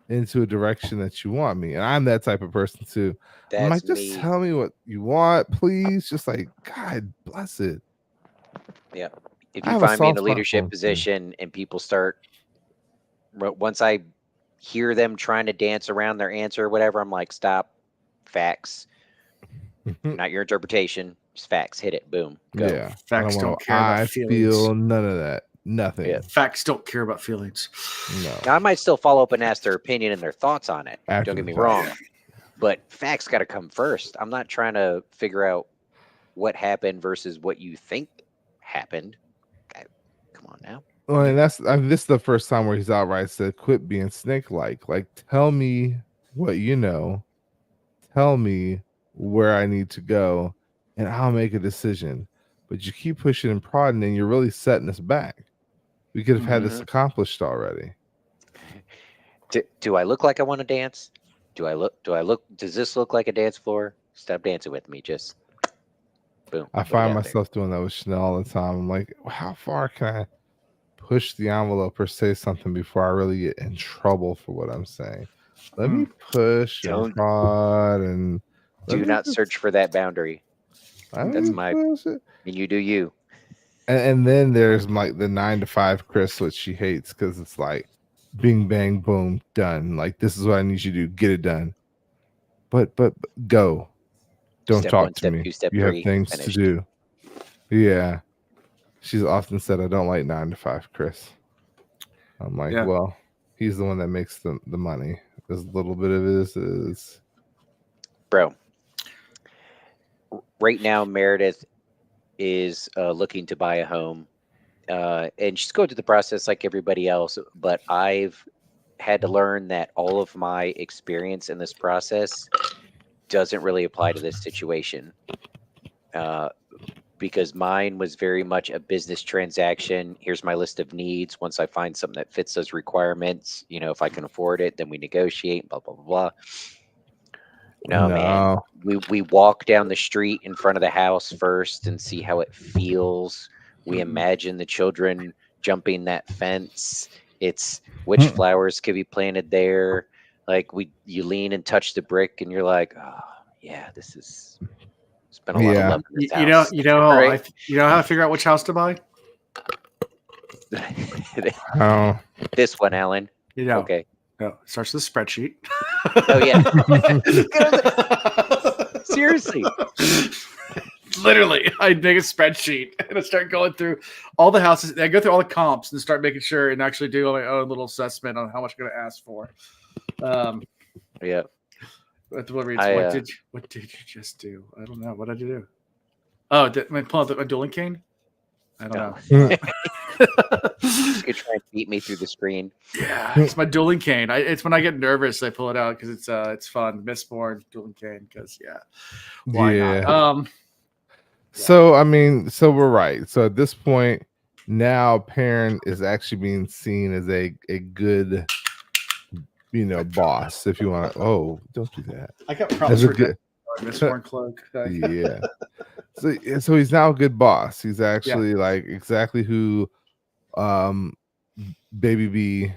into a direction that you want me. And I'm that type of person too. I'm like, That's just me. tell me what you want, please. Just like, God bless it. Yeah. If I you have a find me in soft a spot leadership for him, too. position and people start, once I hear them trying to dance around their answer or whatever, I'm like, stop, facts, not your interpretation, just facts. Hit it, boom, go. Yeah. Facts don't care about I feelings. feel none of that. Nothing. Yeah. Facts don't care about feelings. No. Now I might still follow up and ask their opinion and their thoughts on it. After Don't get the me fact. wrong, but facts got to come first. I'm not trying to figure out what happened versus what you think happened. Okay, come on now. Well, and this is the first time where he's outright said, "Quit being snake-like. Like, tell me what you know. Tell me where I need to go, and I'll make a decision." But you keep pushing and prodding, and you're really setting us back. We could have had this accomplished already. Do I look like I want to dance? Do I look? Does this look like a dance floor? Stop dancing with me. Just boom. I put it find out myself doing that with Chanel all the time. I'm like, how far can I push the envelope or say something before I really get in trouble for what I'm saying? Let me push Don't- and prod and there. Do not search for that boundary. That's my. And you do you. And then there's like the 9 to 5 Chris, which she hates because it's like bing bang boom done. Like, this is what I need you to do. Get it done. But go. Don't Step talk one, to step me. two, step You three, have things finished. to do. Yeah. She's often said, I don't like 9 to 5 Chris. I'm like, Yeah. well, he's the one that makes the money. As little bit of it is. Bro. Right now, Meredith is looking to buy a home, and she's going through the process like everybody else. But I've had to learn that all of my experience in this process doesn't really apply to this situation, because mine was very much a business transaction. Here's my list of needs. Once I find something that fits those requirements, if I can afford it, then we negotiate. Blah blah blah blah. No, man. We walk down the street in front of the house first and see how it feels. We imagine the children jumping that fence. It's which flowers could be planted there. Like you lean and touch the brick and you're like, oh yeah, it's been a lot of love in this house. You know Right? you know how to figure out which house to buy? Oh. This one, Alan. You know. Okay. No, it starts with a spreadsheet. Oh yeah. Seriously. Literally, I make a spreadsheet and I start going through all the houses. I go through all the comps and start making sure and actually do my own little assessment on how much I'm going to ask for. Yeah. What did you just do? I don't know. What did you do? Oh, did I pull out my dueling cane? I don't know. You try and beat me through the screen. Yeah, it's my dueling cane. It's when I get nervous, I pull it out because it's fun. Mistborn dueling cane. Because why not? So I mean, so we're right. So at this point, now Perrin is actually being seen as a good, boss. If you want to, don't do that. I got problems As a for good Mistborn cloak. Yeah. So he's now a good boss. He's actually like exactly who Baby B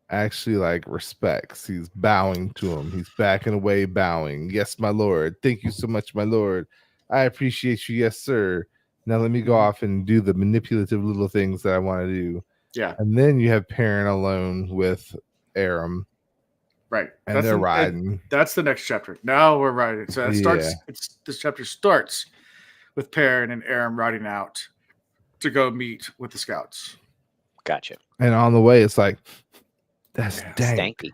actually like respects. He's bowing to him. He's backing away, bowing. Yes, my lord. Thank you so much, my lord. I appreciate you. Yes, sir. Now let me go off and do the manipulative little things that I want to do. Yeah. And then you have Perrin alone with Aram. Right. And they're riding. That's the next chapter. Now we're riding. So it starts. This chapter starts with Perrin and Aram riding out to go meet with the scouts. Gotcha. And on the way, it's like, that's dank. Stanky.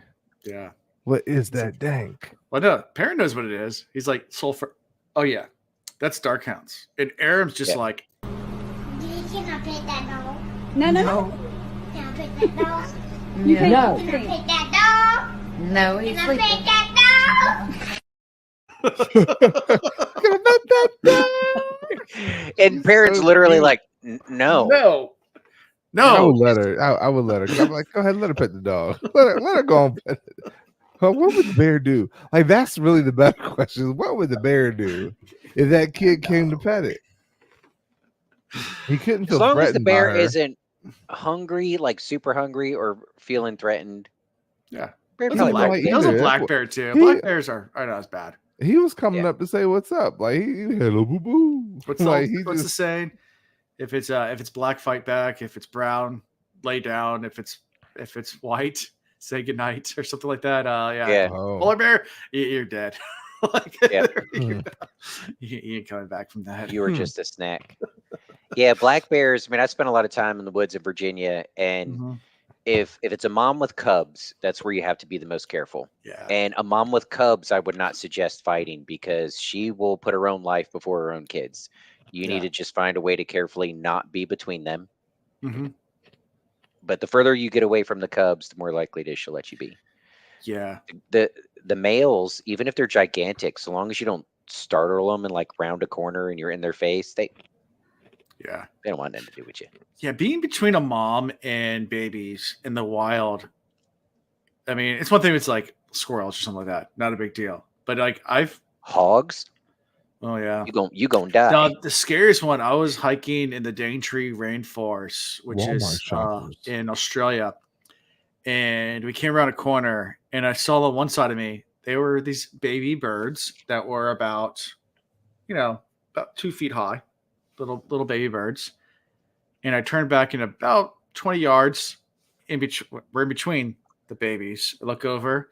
Yeah. What is that dank? Well, no, Perrin knows what it is. He's like sulfur. Oh yeah, that's Dark Hounds. And Aram's just like. Can I pet that dog? No. Can I pet that dog? No. Can I pet that dog? No, he's Can I sleeping. pet that And Perrin's literally like, no. I would let her. I would let her. I'm like, go ahead, let her pet the dog. Let her go and pet it. What would the bear do? Like, that's really the better question. What would the bear do if that kid came to pet it? He couldn't feel As long threatened as the bear by her. isn't hungry, like super hungry or feeling threatened. Yeah. Bear That probably like likes was it. a either. black bear too. He- Black bears are not as bad. He was coming Yeah. up to say what's up. Like, hello, boo boo. What's Like, the saying? If it's black, fight back. If it's brown, lay down. If it's white, say goodnight or something like that. Yeah. Oh. Polar bear, you're dead. Like, Yep. you ain't coming back from that. You were just a snack. Yeah, black bears. I mean, I spent a lot of time in the woods of Virginia, and Mhm. if it's a mom with cubs, that's where you have to be the most careful. Yeah. And a mom with cubs, I would not suggest fighting because she will put her own life before her own kids. You need to just find a way to carefully not be between them. Hmm. But the further you get away from the cubs, the more likely it is she'll let you be. Yeah. The males, even if they're gigantic, so long as you don't startle them and like round a corner and you're in their face, they Yeah. don't want nothing to do with you. Yeah. Being between a mom and babies in the wild, I mean, it's one thing if it's like squirrels or something like that. Not a big deal. But like Hogs, oh yeah. you gonna die. Now, the scariest one, I was hiking in the Daintree Rainforest, which Walmart is shoppers. in Australia. And we came around a corner and I saw on one side of me, they were these baby birds that were about 2 feet high, little baby birds. And I turned back in about 20 yards we're in between the babies. I look over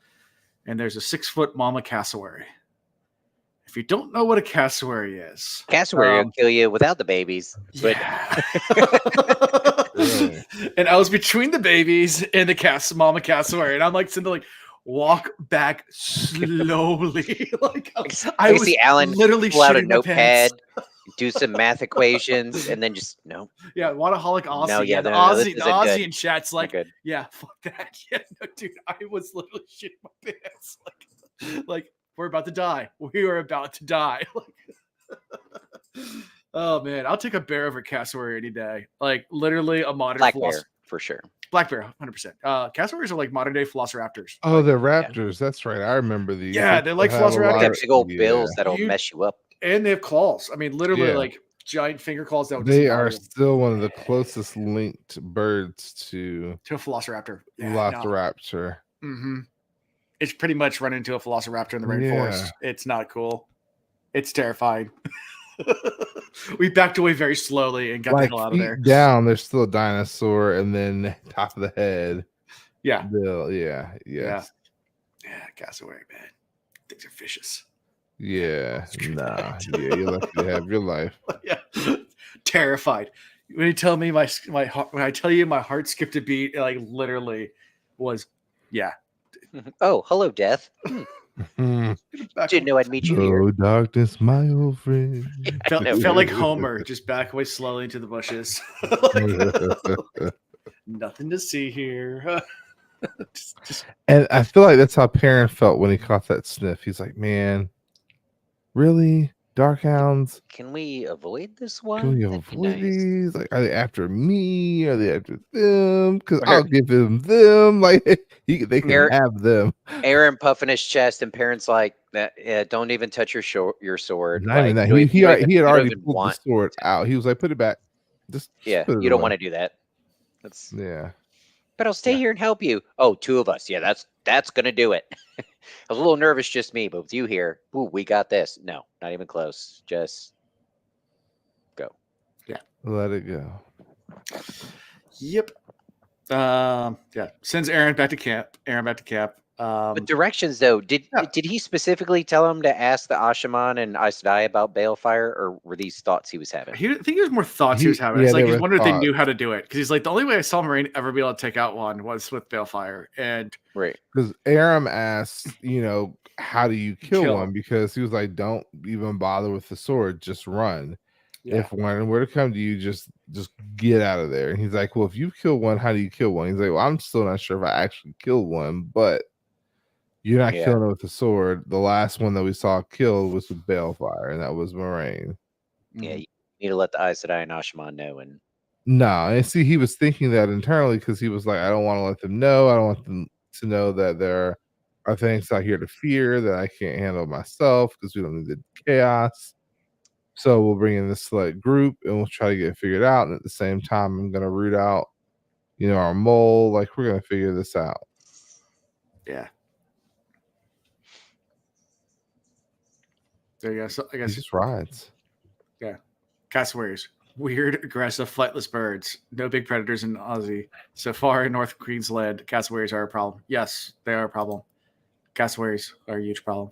and there's a 6-foot mama cassowary. If you don't know what a cassowary is, Cassowary will kill you without the babies. But yeah. Really? And I was between the babies and the mama cassowary, and I'm like sitting there like walk back slowly. Like I can see Alan literally pull out a shitting my pants. notepad, do some math equations, and then just no. Yeah, Waterholic Aussie. No, yeah, the no, this Aussie, the isn't Aussie good. in chat's like, Not good. yeah, fuck that. Yeah, no, dude, I was literally shitting my pants. Like we're about to die. We are about to die. Oh man, I'll take a bear over cassowary any day. Like literally a modern Black bear for sure. Black bear, 100%. Cassowaries are like modern day velociraptors. Oh, they're raptors. That's right. I remember these. Yeah, they're like have a velociraptors. They got big old yeah. bills that'll mess you up. And they have claws. I mean, literally Yeah. like giant finger claws that would They disembowel are you. still one of the closest linked birds to To a velociraptor. Yeah, Velociraptor. no. Mm-hmm. It's pretty much run into a velociraptor in the rainforest. It's not cool. It's terrifying. We backed away very slowly and got the hell out of there. Down, there's still a dinosaur, and then top of the head. Yeah. Bill, yeah. Yeah, cassowary, man. Things are vicious. Yeah. Nah. Yeah, you're lucky to have your life. Yeah. Terrified. When you tell me my heart, when I tell you my heart skipped a beat, like literally was, yeah. Oh, hello, death. Didn't know I'd meet you here. Oh, darkness, my old friend. Felt like Homer, just back away slowly into the bushes. Nothing to see here. And I feel like that's how Perrin felt when he caught that sniff. He's like, man, really? Dark hounds? Can we avoid this one? Can we That'd be avoid nice. these? Like, are they after me? Are they after them? Because I'll give them. Like, they can have them. Aaron puffing his chest, and parents like that. Yeah, don't even touch your sword. Not even Like, that. He had already even pulled the sword out. He was like, put it back. Just yeah, put it you don't away. want to do that. That's Yeah. But I'll stay here and help you. Oh, 2 of us. Yeah, that's gonna do it. I was a little nervous, just me, but with you here, ooh, we got this. No, not even close. Just go. Yeah. Let it go. Yep. Yeah. Sends Aaron back to camp. But directions though, did he specifically tell him to ask the Ashaman and Aes Sedai about Balefire, or were these thoughts he was having? I think it was more thoughts he was having. It's like he's wondering if they knew how to do it. Because he's like, the only way I saw Marine ever be able to take out one was with Balefire. And right. Because Aram asked, how do you kill one? Because he was like, don't even bother with the sword, just run. Yeah. If one were to come to you, just get out of there. And he's like, well, if you kill one, how do you kill one? He's like, well, I'm still not sure if I actually killed one, but you're not killing it with the sword. The last one that we saw killed was with Balefire, and that was Moraine. Yeah, you need to let the Aes Sedai and Ashaman know. And no, and see, he was thinking that internally because he was like, I don't want to let them know. I don't want them to know that there are things out here to fear that I can't handle myself because we don't need the chaos. So we'll bring in this select group and we'll try to get it figured out. And at the same time, I'm going to root out, our mole. Like, we're going to figure this out. Yeah. There you go. So I guess he just rides. Yeah. Cassowaries. Weird, aggressive, flightless birds. No big predators in Aussie. So far in North Queensland, cassowaries are a problem. Yes, they are a problem. Cassowaries are a huge problem.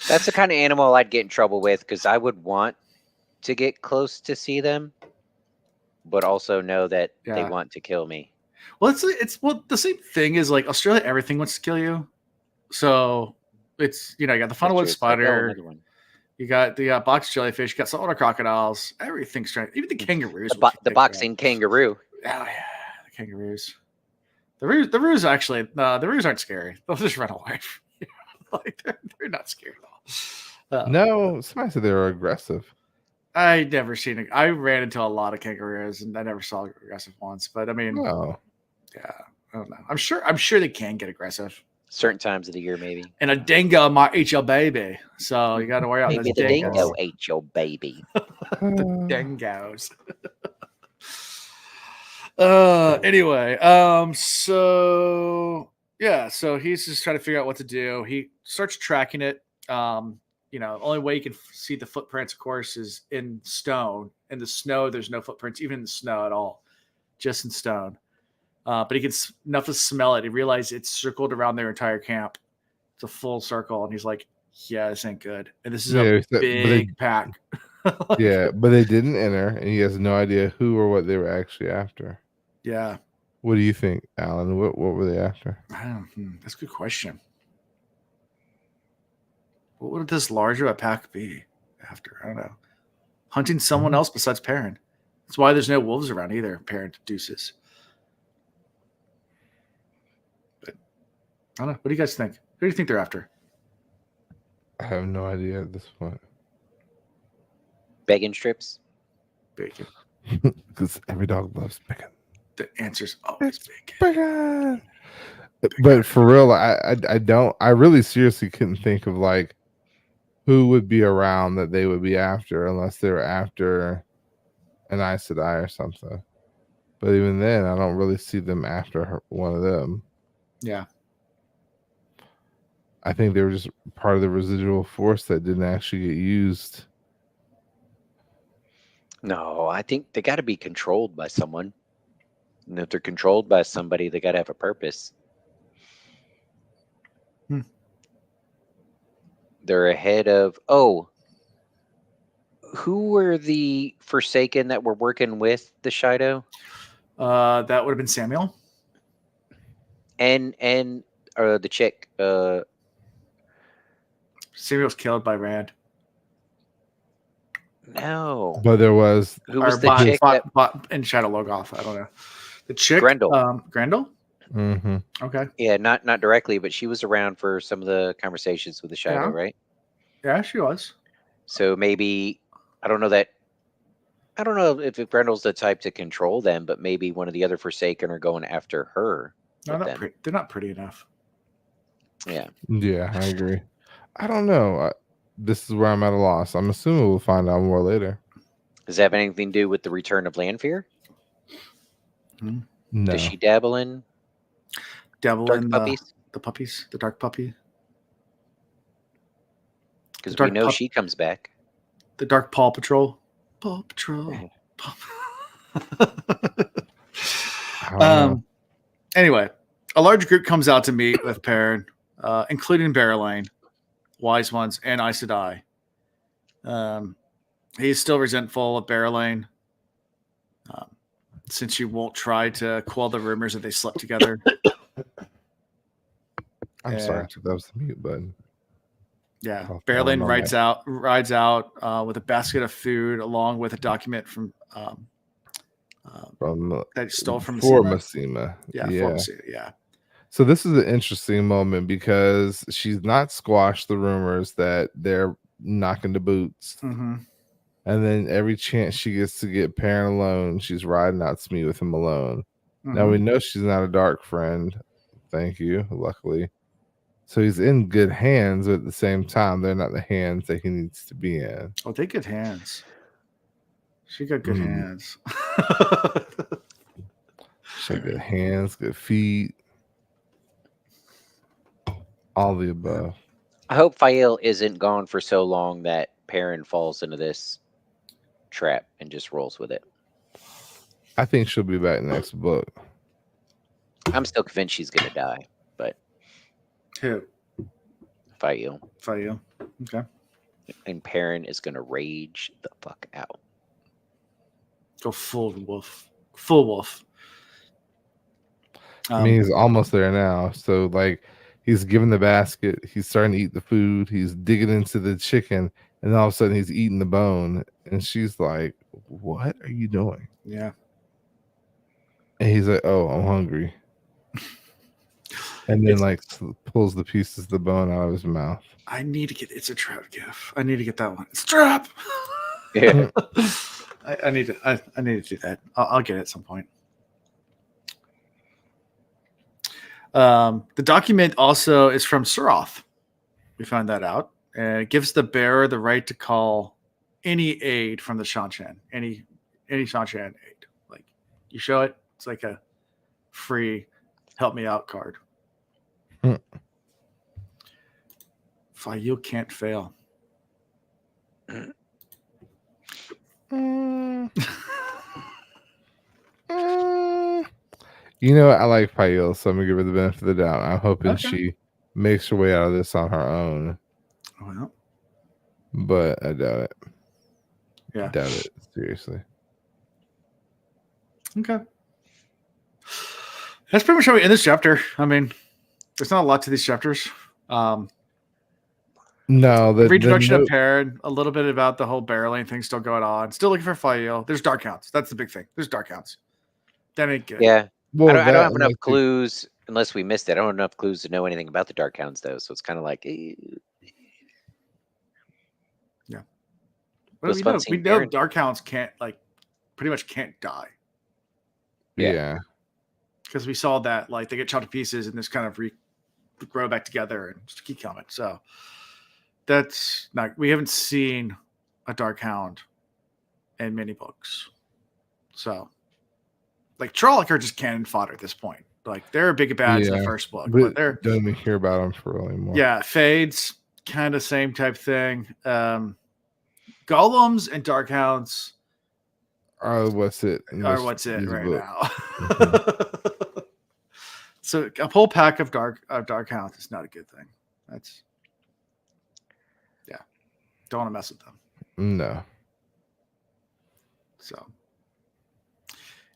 That's the kind of animal I'd get in trouble with because I would want to get close to see them, but also know that they Yeah. want to kill me. Well, it's the same thing is like Australia. Everything wants to kill you. So it's you got the That's funnel true. with It's like, oh, spider. another one. You got the box jellyfish. You got saltwater crocodiles. Everything's trying. Even the kangaroos. The boxing kangaroo. Oh yeah, the kangaroos. The roos actually. The roos aren't scary. They'll just run away. Like they're not scary at all. No, somebody said they were aggressive. I never seen it. I ran into a lot of kangaroos, and I never saw aggressive ones. But I mean, No. yeah, I don't know. I'm sure they can get aggressive. Certain times of the year, maybe. And a dingo might eat your baby, so you got to worry out Maybe those the dingoes. dingo ate your baby. Dingoes. Anyway, so yeah, so he's just trying to figure out what to do. He starts tracking it. The only way you can see the footprints, of course, is in stone. In the snow, there's no footprints, even in the snow at all, just in stone. But he gets enough to smell it. He realizes it's circled around their entire camp. It's a full circle, and he's like, "Yeah, this ain't good." And this is a big pack. Yeah, but they didn't enter, and he has no idea who or what they were actually after. Yeah. What do you think, Alan? What were they after? That's a good question. What would this large of a pack be after? I don't know. Hunting someone else besides Perrin. That's why there's no wolves around either. Perrin deuces. But I don't know. What do you guys think? Who do you think they're after? I have no idea at this point. Bacon strips. Bacon. Because every dog loves bacon. The answer's always bacon. Bacon. But for real, I really seriously couldn't think of like who would be around that they would be after unless they were after an Aes Sedai or something. But even then, I don't really see them after one of them. Yeah. I think they were just part of the residual force that didn't actually get used. No, I think they got to be controlled by someone. And if they're controlled by somebody, they got to have a purpose. They're ahead of, who were the Forsaken that were working with the Shido? That would have been Samuel. And the chick. Samuel's killed by Rand. No. But there was Who was Or the chick that... in Shadow Logoth. I don't know. The chick. Grendel. Grendel? Mm-hmm. Okay. Yeah, not directly, but she was around for some of the conversations with the Shido, Yeah. right? Yeah, she was. So maybe I don't know if Grendel's the type to control them, but maybe one of the other Forsaken are going after her. No, with them. they're not pretty enough. Yeah. Yeah, I agree. I don't know. This is where I'm at a loss. I'm assuming we'll find out more later. Does that have anything to do with the return of Lanfear? No. Does she dabble in Devil dark and puppies? the puppies, the dark puppy. Because we dark know she comes back. The Dark Paw Patrol. Paw Patrol. I don't know. Anyway, a large group comes out to meet with Perrin, including Barrelane, Wise Ones, and Aes Sedai. He's still resentful of Barrelane, since she won't try to quell the rumors that they slept together. I'm sorry. That was the mute button. Yeah, Oh, Barrelane no, rides out with a basket of food along with a document from that he stole from for Massima. Massima. Yeah, Yeah. Massima, yeah. So this is an interesting moment because she's not squashed the rumors that they're knocking the boots. Mm-hmm. And then every chance she gets to get Perrin alone, she's riding out to meet with him alone. Mm-hmm. Now we know she's not a dark friend. Thank you, luckily. So he's in good hands, but at the same time, they're not the hands that he needs to be in. Oh, they good hands. She got good hands. She got good hands, good feet. All the above. I hope Fael isn't gone for so long that Perrin falls into this. trap and just rolls with it. I think she'll be back next book. I'm still convinced she's gonna die, but Who? Fail. Fayu. Okay. And Perrin is gonna rage the fuck out. Go full wolf. Full wolf. I mean, he's almost there now. So, like, he's given the basket. He's starting to eat the food. He's digging into the chicken. And all of a sudden, he's eating the bone. And she's like, what are you doing? Yeah. And he's like, oh, I'm hungry. And then, It's- like, pulls the pieces of the bone out of his mouth. I need to get it's a trap gif. I need to get that one. It's a trap. Yeah. I need to do that. I'll get it at some point. The document also is from Suroth. We found that out. And it gives the bearer the right to call any aid from the Shanshan. Any Shanshan aid. Like you show it, it's like a free help me out card. You can't fail. You know, I like Pael, so I'm gonna give her the benefit of the doubt. I'm hoping Okay. she makes her way out of this on her own, Well, but I doubt it. yeah. I doubt it seriously. Okay. That's pretty much how we end this chapter. I mean, there's not a lot to these chapters. No, the Reintroduction note- of Perrin, a little bit about the whole barreling thing still going on. Still looking for Fael. There's dark hounds. That's the big thing. There's dark hounds. That ain't good. Yeah. well, I don't that have and enough like the- clues unless we missed it. I don't have enough clues to know anything about the Dark Hounds though. So it's kind of like What do was we fun know? seeing We know Perrin. dark hounds can't pretty much can't die yeah. because we saw that they get chopped to pieces and just kind of grow back together and just keep coming. So that's not. We haven't seen a dark hound in many books. So Trolloc are just cannon fodder at this point. They're big bads in the Yeah. first book, We but they're don't even hear about them for real anymore. yeah, Fades kind of same type thing. Golems and dark hounds What's it? in are this- what's it this right book. now. So a whole pack of dark hounds is not a good thing. That's don't want to mess with them. No. So,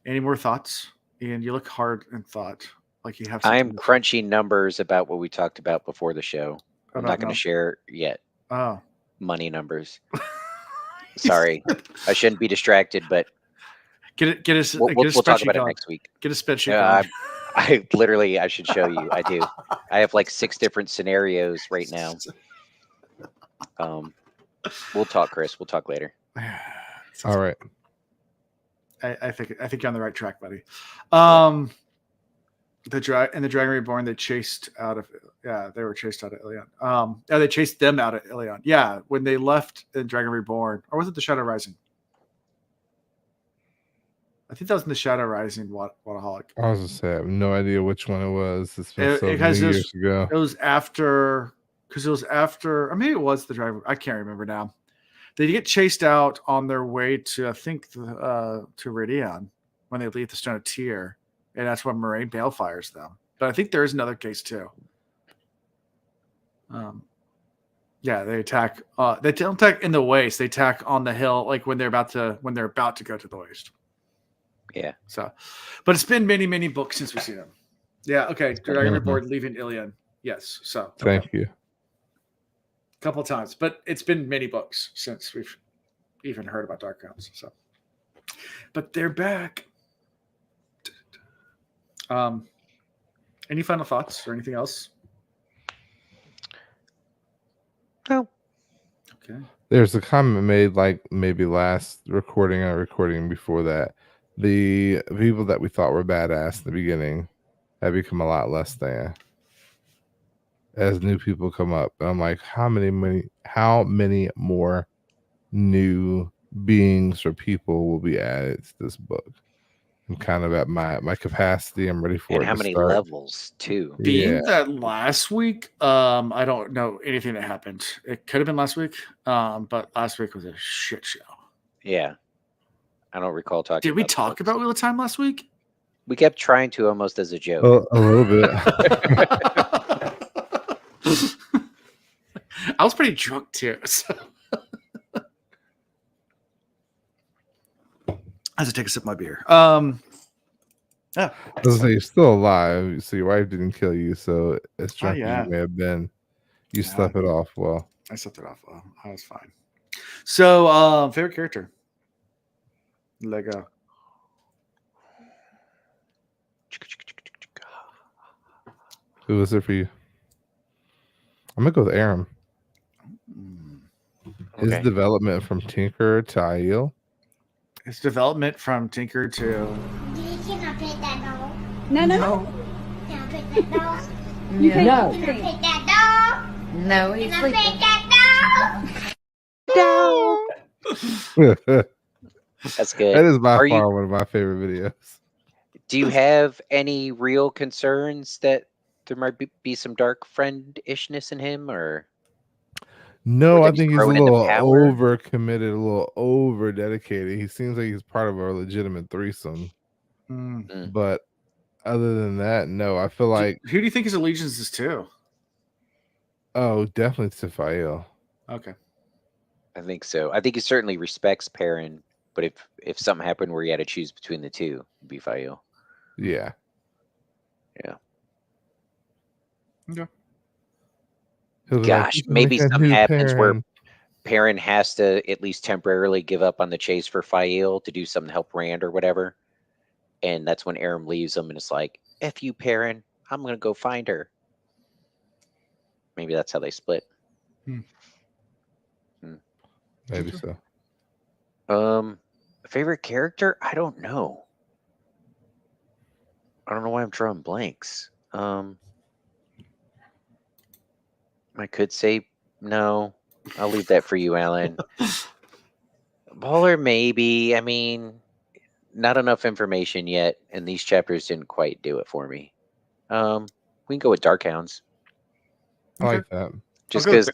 any more thoughts? Ian, you look hard in thought, like you have. I'm something to- crunching numbers about what we talked about before the show. I'm about not going no- to share yet. Oh, Money numbers. Sorry, I shouldn't be distracted, but get a we'll talk about it next week. Get a spreadsheet. Yeah, going. I literally, I should show you. I do. I have 6 different scenarios right now. We'll talk, Chris. We'll talk later. All right. I think you're on the right track, buddy. The Dragon Reborn, they chased out of they were chased out of Ilion. They chased them out of Ilion. Yeah, when they left in Dragon Reborn, or was it the Shadow Rising? I think that was in the Shadow Rising Waterholic. I was gonna say I have no idea which one it was. It's been so Because many it was- years ago. It was after, or maybe it was the Dragon. I can't remember now. They get chased out on their way to, I think, to Ridian when they leave the Stone of Tyr, and that's when Moraine balefires them. But I think there is another case too. Yeah, they attack. They don't attack in the waste. They attack on the hill, when they're about to go to the waste. Yeah. So, but it's been many, many books since we've seen them. Yeah. Okay. Dragon Reborn leaving Ilion. Yes. So Thank you. couple of times, but it's been many books since we've even heard about Dark Hounds. So, but they're back. Any final thoughts or anything else? No. Okay. There's a comment made maybe last recording or recording before that. The people that we thought were badass in the beginning have become a lot less than as new people come up. And I'm like, how many more new beings or people will be added to this book? I'm kind of at my capacity. I'm ready for And it. how to many start. levels too? Being Yeah. that last week, I don't know anything that happened. It could have been last week, but last week was a shit show. Yeah. I don't recall talking. Did we about the talk books. about Wheel of Time last week? We kept trying to almost as a joke. A little bit. I was pretty drunk too. So. I have to take a sip of my beer. I was like, you're still alive, so your wife didn't kill you. So as drunk as yeah. you may have been, you Yeah. slept it off well. I slept it off well. I was fine. So, favorite character? Lego. Who was it for you? I'm gonna go with Aram. His Okay. development from Tinker to Aiel. His development from Tinker to You cannot pet that dog. No. Can I pet that dog? You Can I can pet that dog? No, he's Can I sleeping. pet that dog? That's good. That is by Are far you? one of my favorite videos. Do you have any real concerns that there might be some dark friend-ishness in him, or No, Or I that he's think he's a growing into little power? over committed, a little over dedicated. He seems like he's part of a legitimate threesome. Mm. But other than that, no. I feel like, who do you think his allegiance is to? oh, definitely to Fael. Okay. I think so. I think he certainly respects Perrin, but if something happened where he had to choose between the two, it'd be Fael. Yeah. Yeah. Okay. He'll be like, Gosh, "You can maybe make a something new happens where Perrin." Perrin has to at least temporarily give up on the chase for Fael to do something to help Rand or whatever. And that's when Aram leaves him and it's like, F you, Perrin. I'm going to go find her. Maybe that's how they split. Maybe so. Favorite character? I don't know. I don't know why I'm drawing blanks. I could say no. I'll leave that for you, Alan. Baller, maybe. I mean, not enough information yet, and these chapters didn't quite do it for me. We can go with Darkhounds, I like that. just go with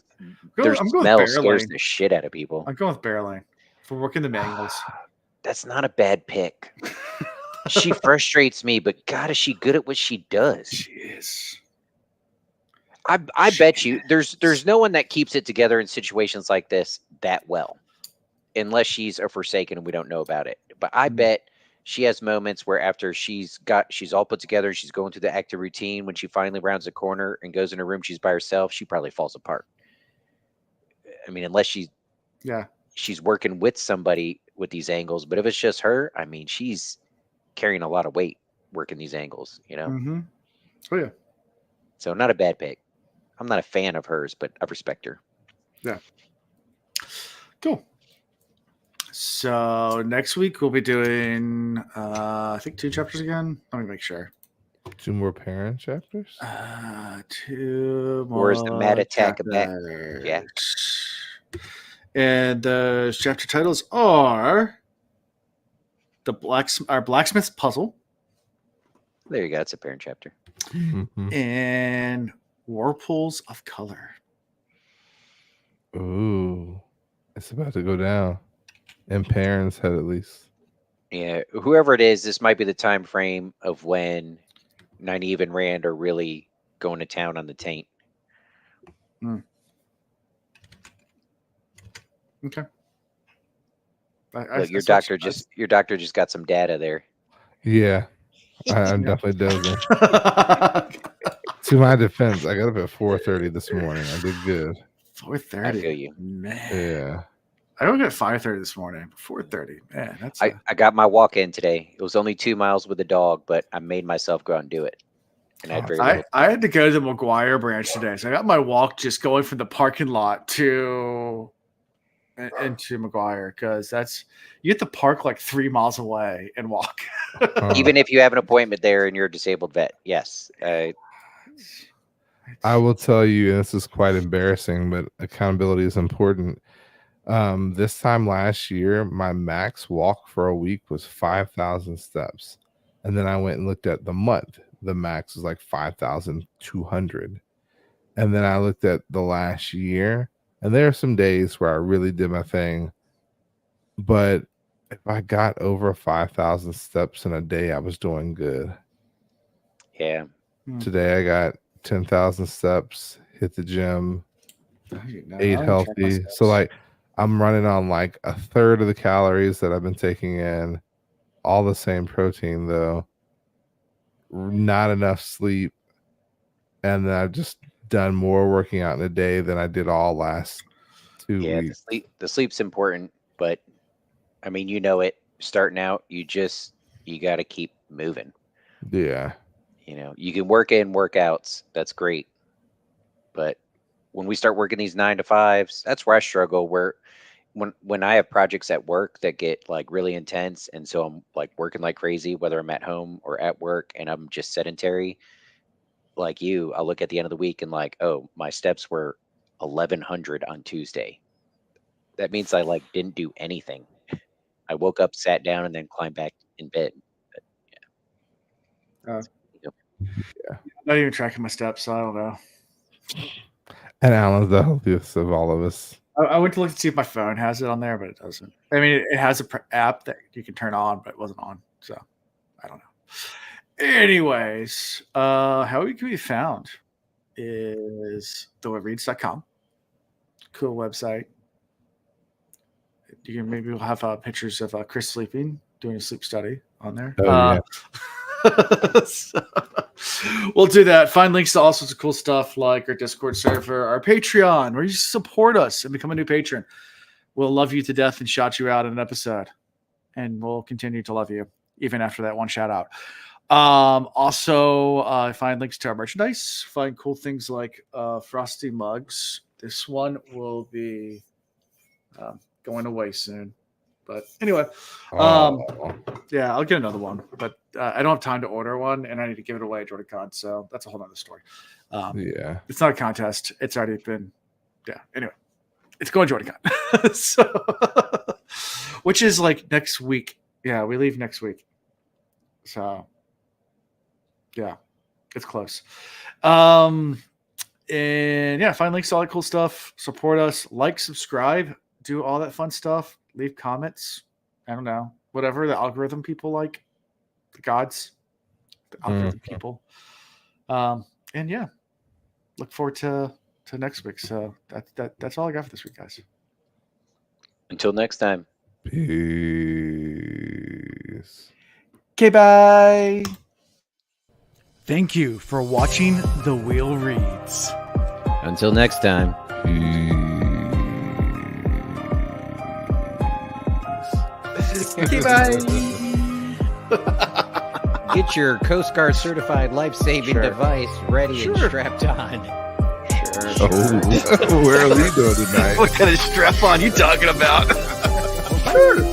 because their I'm going smell with scares Bearlane. the shit out of people. I'm going with Bearlane for working the manuals. That's not a bad pick. She frustrates me, but God, is she good at what she does? She is. I bet you there's no one that keeps it together in situations like this that well, unless she's a Forsaken and we don't know about it. But I bet she has moments where after she's all put together, she's going through the active routine. When she finally rounds a corner and goes in her room, she's by herself. She probably falls apart. I mean, unless she's working with somebody with these angles. But if it's just her, I mean, she's carrying a lot of weight working these angles. You know. Mm-hmm. Oh yeah. So not a bad pick. I'm not a fan of hers, but I respect her. Yeah. Cool. So next week we'll be doing I think 2 chapters again. Let me make sure. 2 more Perrin chapters. 2 more. Or is the Mad Attack back? Yeah. And the chapter titles are our Blacksmith's Puzzle. There you go. It's a parent chapter. Mm-hmm. And Whirlpools of Color. Ooh, it's about to go down. In Perrin's head, at least. Yeah, whoever it is, this might be the time frame of when Nynaeve and Rand are really going to town on the taint. Okay. Look, your doctor just got some data there. Yeah, I'm definitely dozing. To my defense, I got up at 4:30 this morning. I did good. 4:30. I feel you. Man. Yeah. I woke up at 5:30 this morning. 4:30. Man, that's I got my walk in today. It was only 2 miles with the dog, but I made myself go out and do it. And I had very little I had to go to the McGuire branch today. So I got my walk just going from the parking lot to into McGuire, because you have to park like 3 miles away and walk. Even if you have an appointment there and you're a disabled vet. Yes. I will tell you, and this is quite embarrassing, but accountability is important. This time last year, my max walk for a week was 5,000 steps. And then I went and looked at the month. The max was like 5,200. And then I looked at the last year, and there are some days where I really did my thing. But if I got over 5,000 steps in a day, I was doing good. Yeah. Today I got 10,000 steps, hit the gym, ate healthy. So like I'm running on like a third of the calories that I've been taking in, all the same protein though, not enough sleep. And then I've just done more working out in a day than I did all last 2 weeks. The sleep's important, but I mean, you know it. Starting out, you got to keep moving. Yeah. You know, you can work in workouts. That's great. But when we start working these 9 to 5s, that's where I struggle. Where when I have projects at work that get like really intense, and so I'm like working like crazy, whether I'm at home or at work, and I'm just sedentary, like you, I'll look at the end of the week and like, oh, my steps were 1,100 on Tuesday. That means I like didn't do anything. I woke up, sat down, and then climbed back in bed. But, Not even tracking my steps, so I don't know. And Alan's the healthiest of all of us. I went to look to see if my phone has it on there, but it doesn't. I mean, it has a app that you can turn on, but it wasn't on, so I don't know. Anyways, how we can be found is thewhatreads.com. Cool website. You can maybe we'll have pictures of Chris sleeping, doing a sleep study on there. Oh, So, we'll do that. Find links to all sorts of cool stuff like our Discord server, our Patreon, where you support us and become a new patron. We'll love you to death and shout you out in an episode. And we'll continue to love you even after that one shout out. Also, find links to our merchandise. Find cool things like frosty mugs. This one will be going away soon. But anyway, yeah, I'll get another one. But I don't have time to order one, and I need to give it away at JordanCon. So that's a whole other story. Yeah. It's not a contest. It's already been, yeah. Anyway, it's going to JordanCon. So, which is like next week. Yeah, we leave next week. So, yeah, it's close. And yeah, find links to all that cool stuff. Support us. Like, subscribe, do all that fun stuff. Leave comments. I don't know. Whatever the algorithm people like. The gods. The algorithm people. And yeah. Look forward to next week. So that's all I got for this week, guys. until next time. Peace. Okay, bye. Thank you for watching The Wheel Reads. Until next time. Okay, bye. Get your Coast Guard certified life-saving Sure. device ready and Sure. strapped on. Oh, where are we doing tonight? What kind of strap on you talking about? Sure.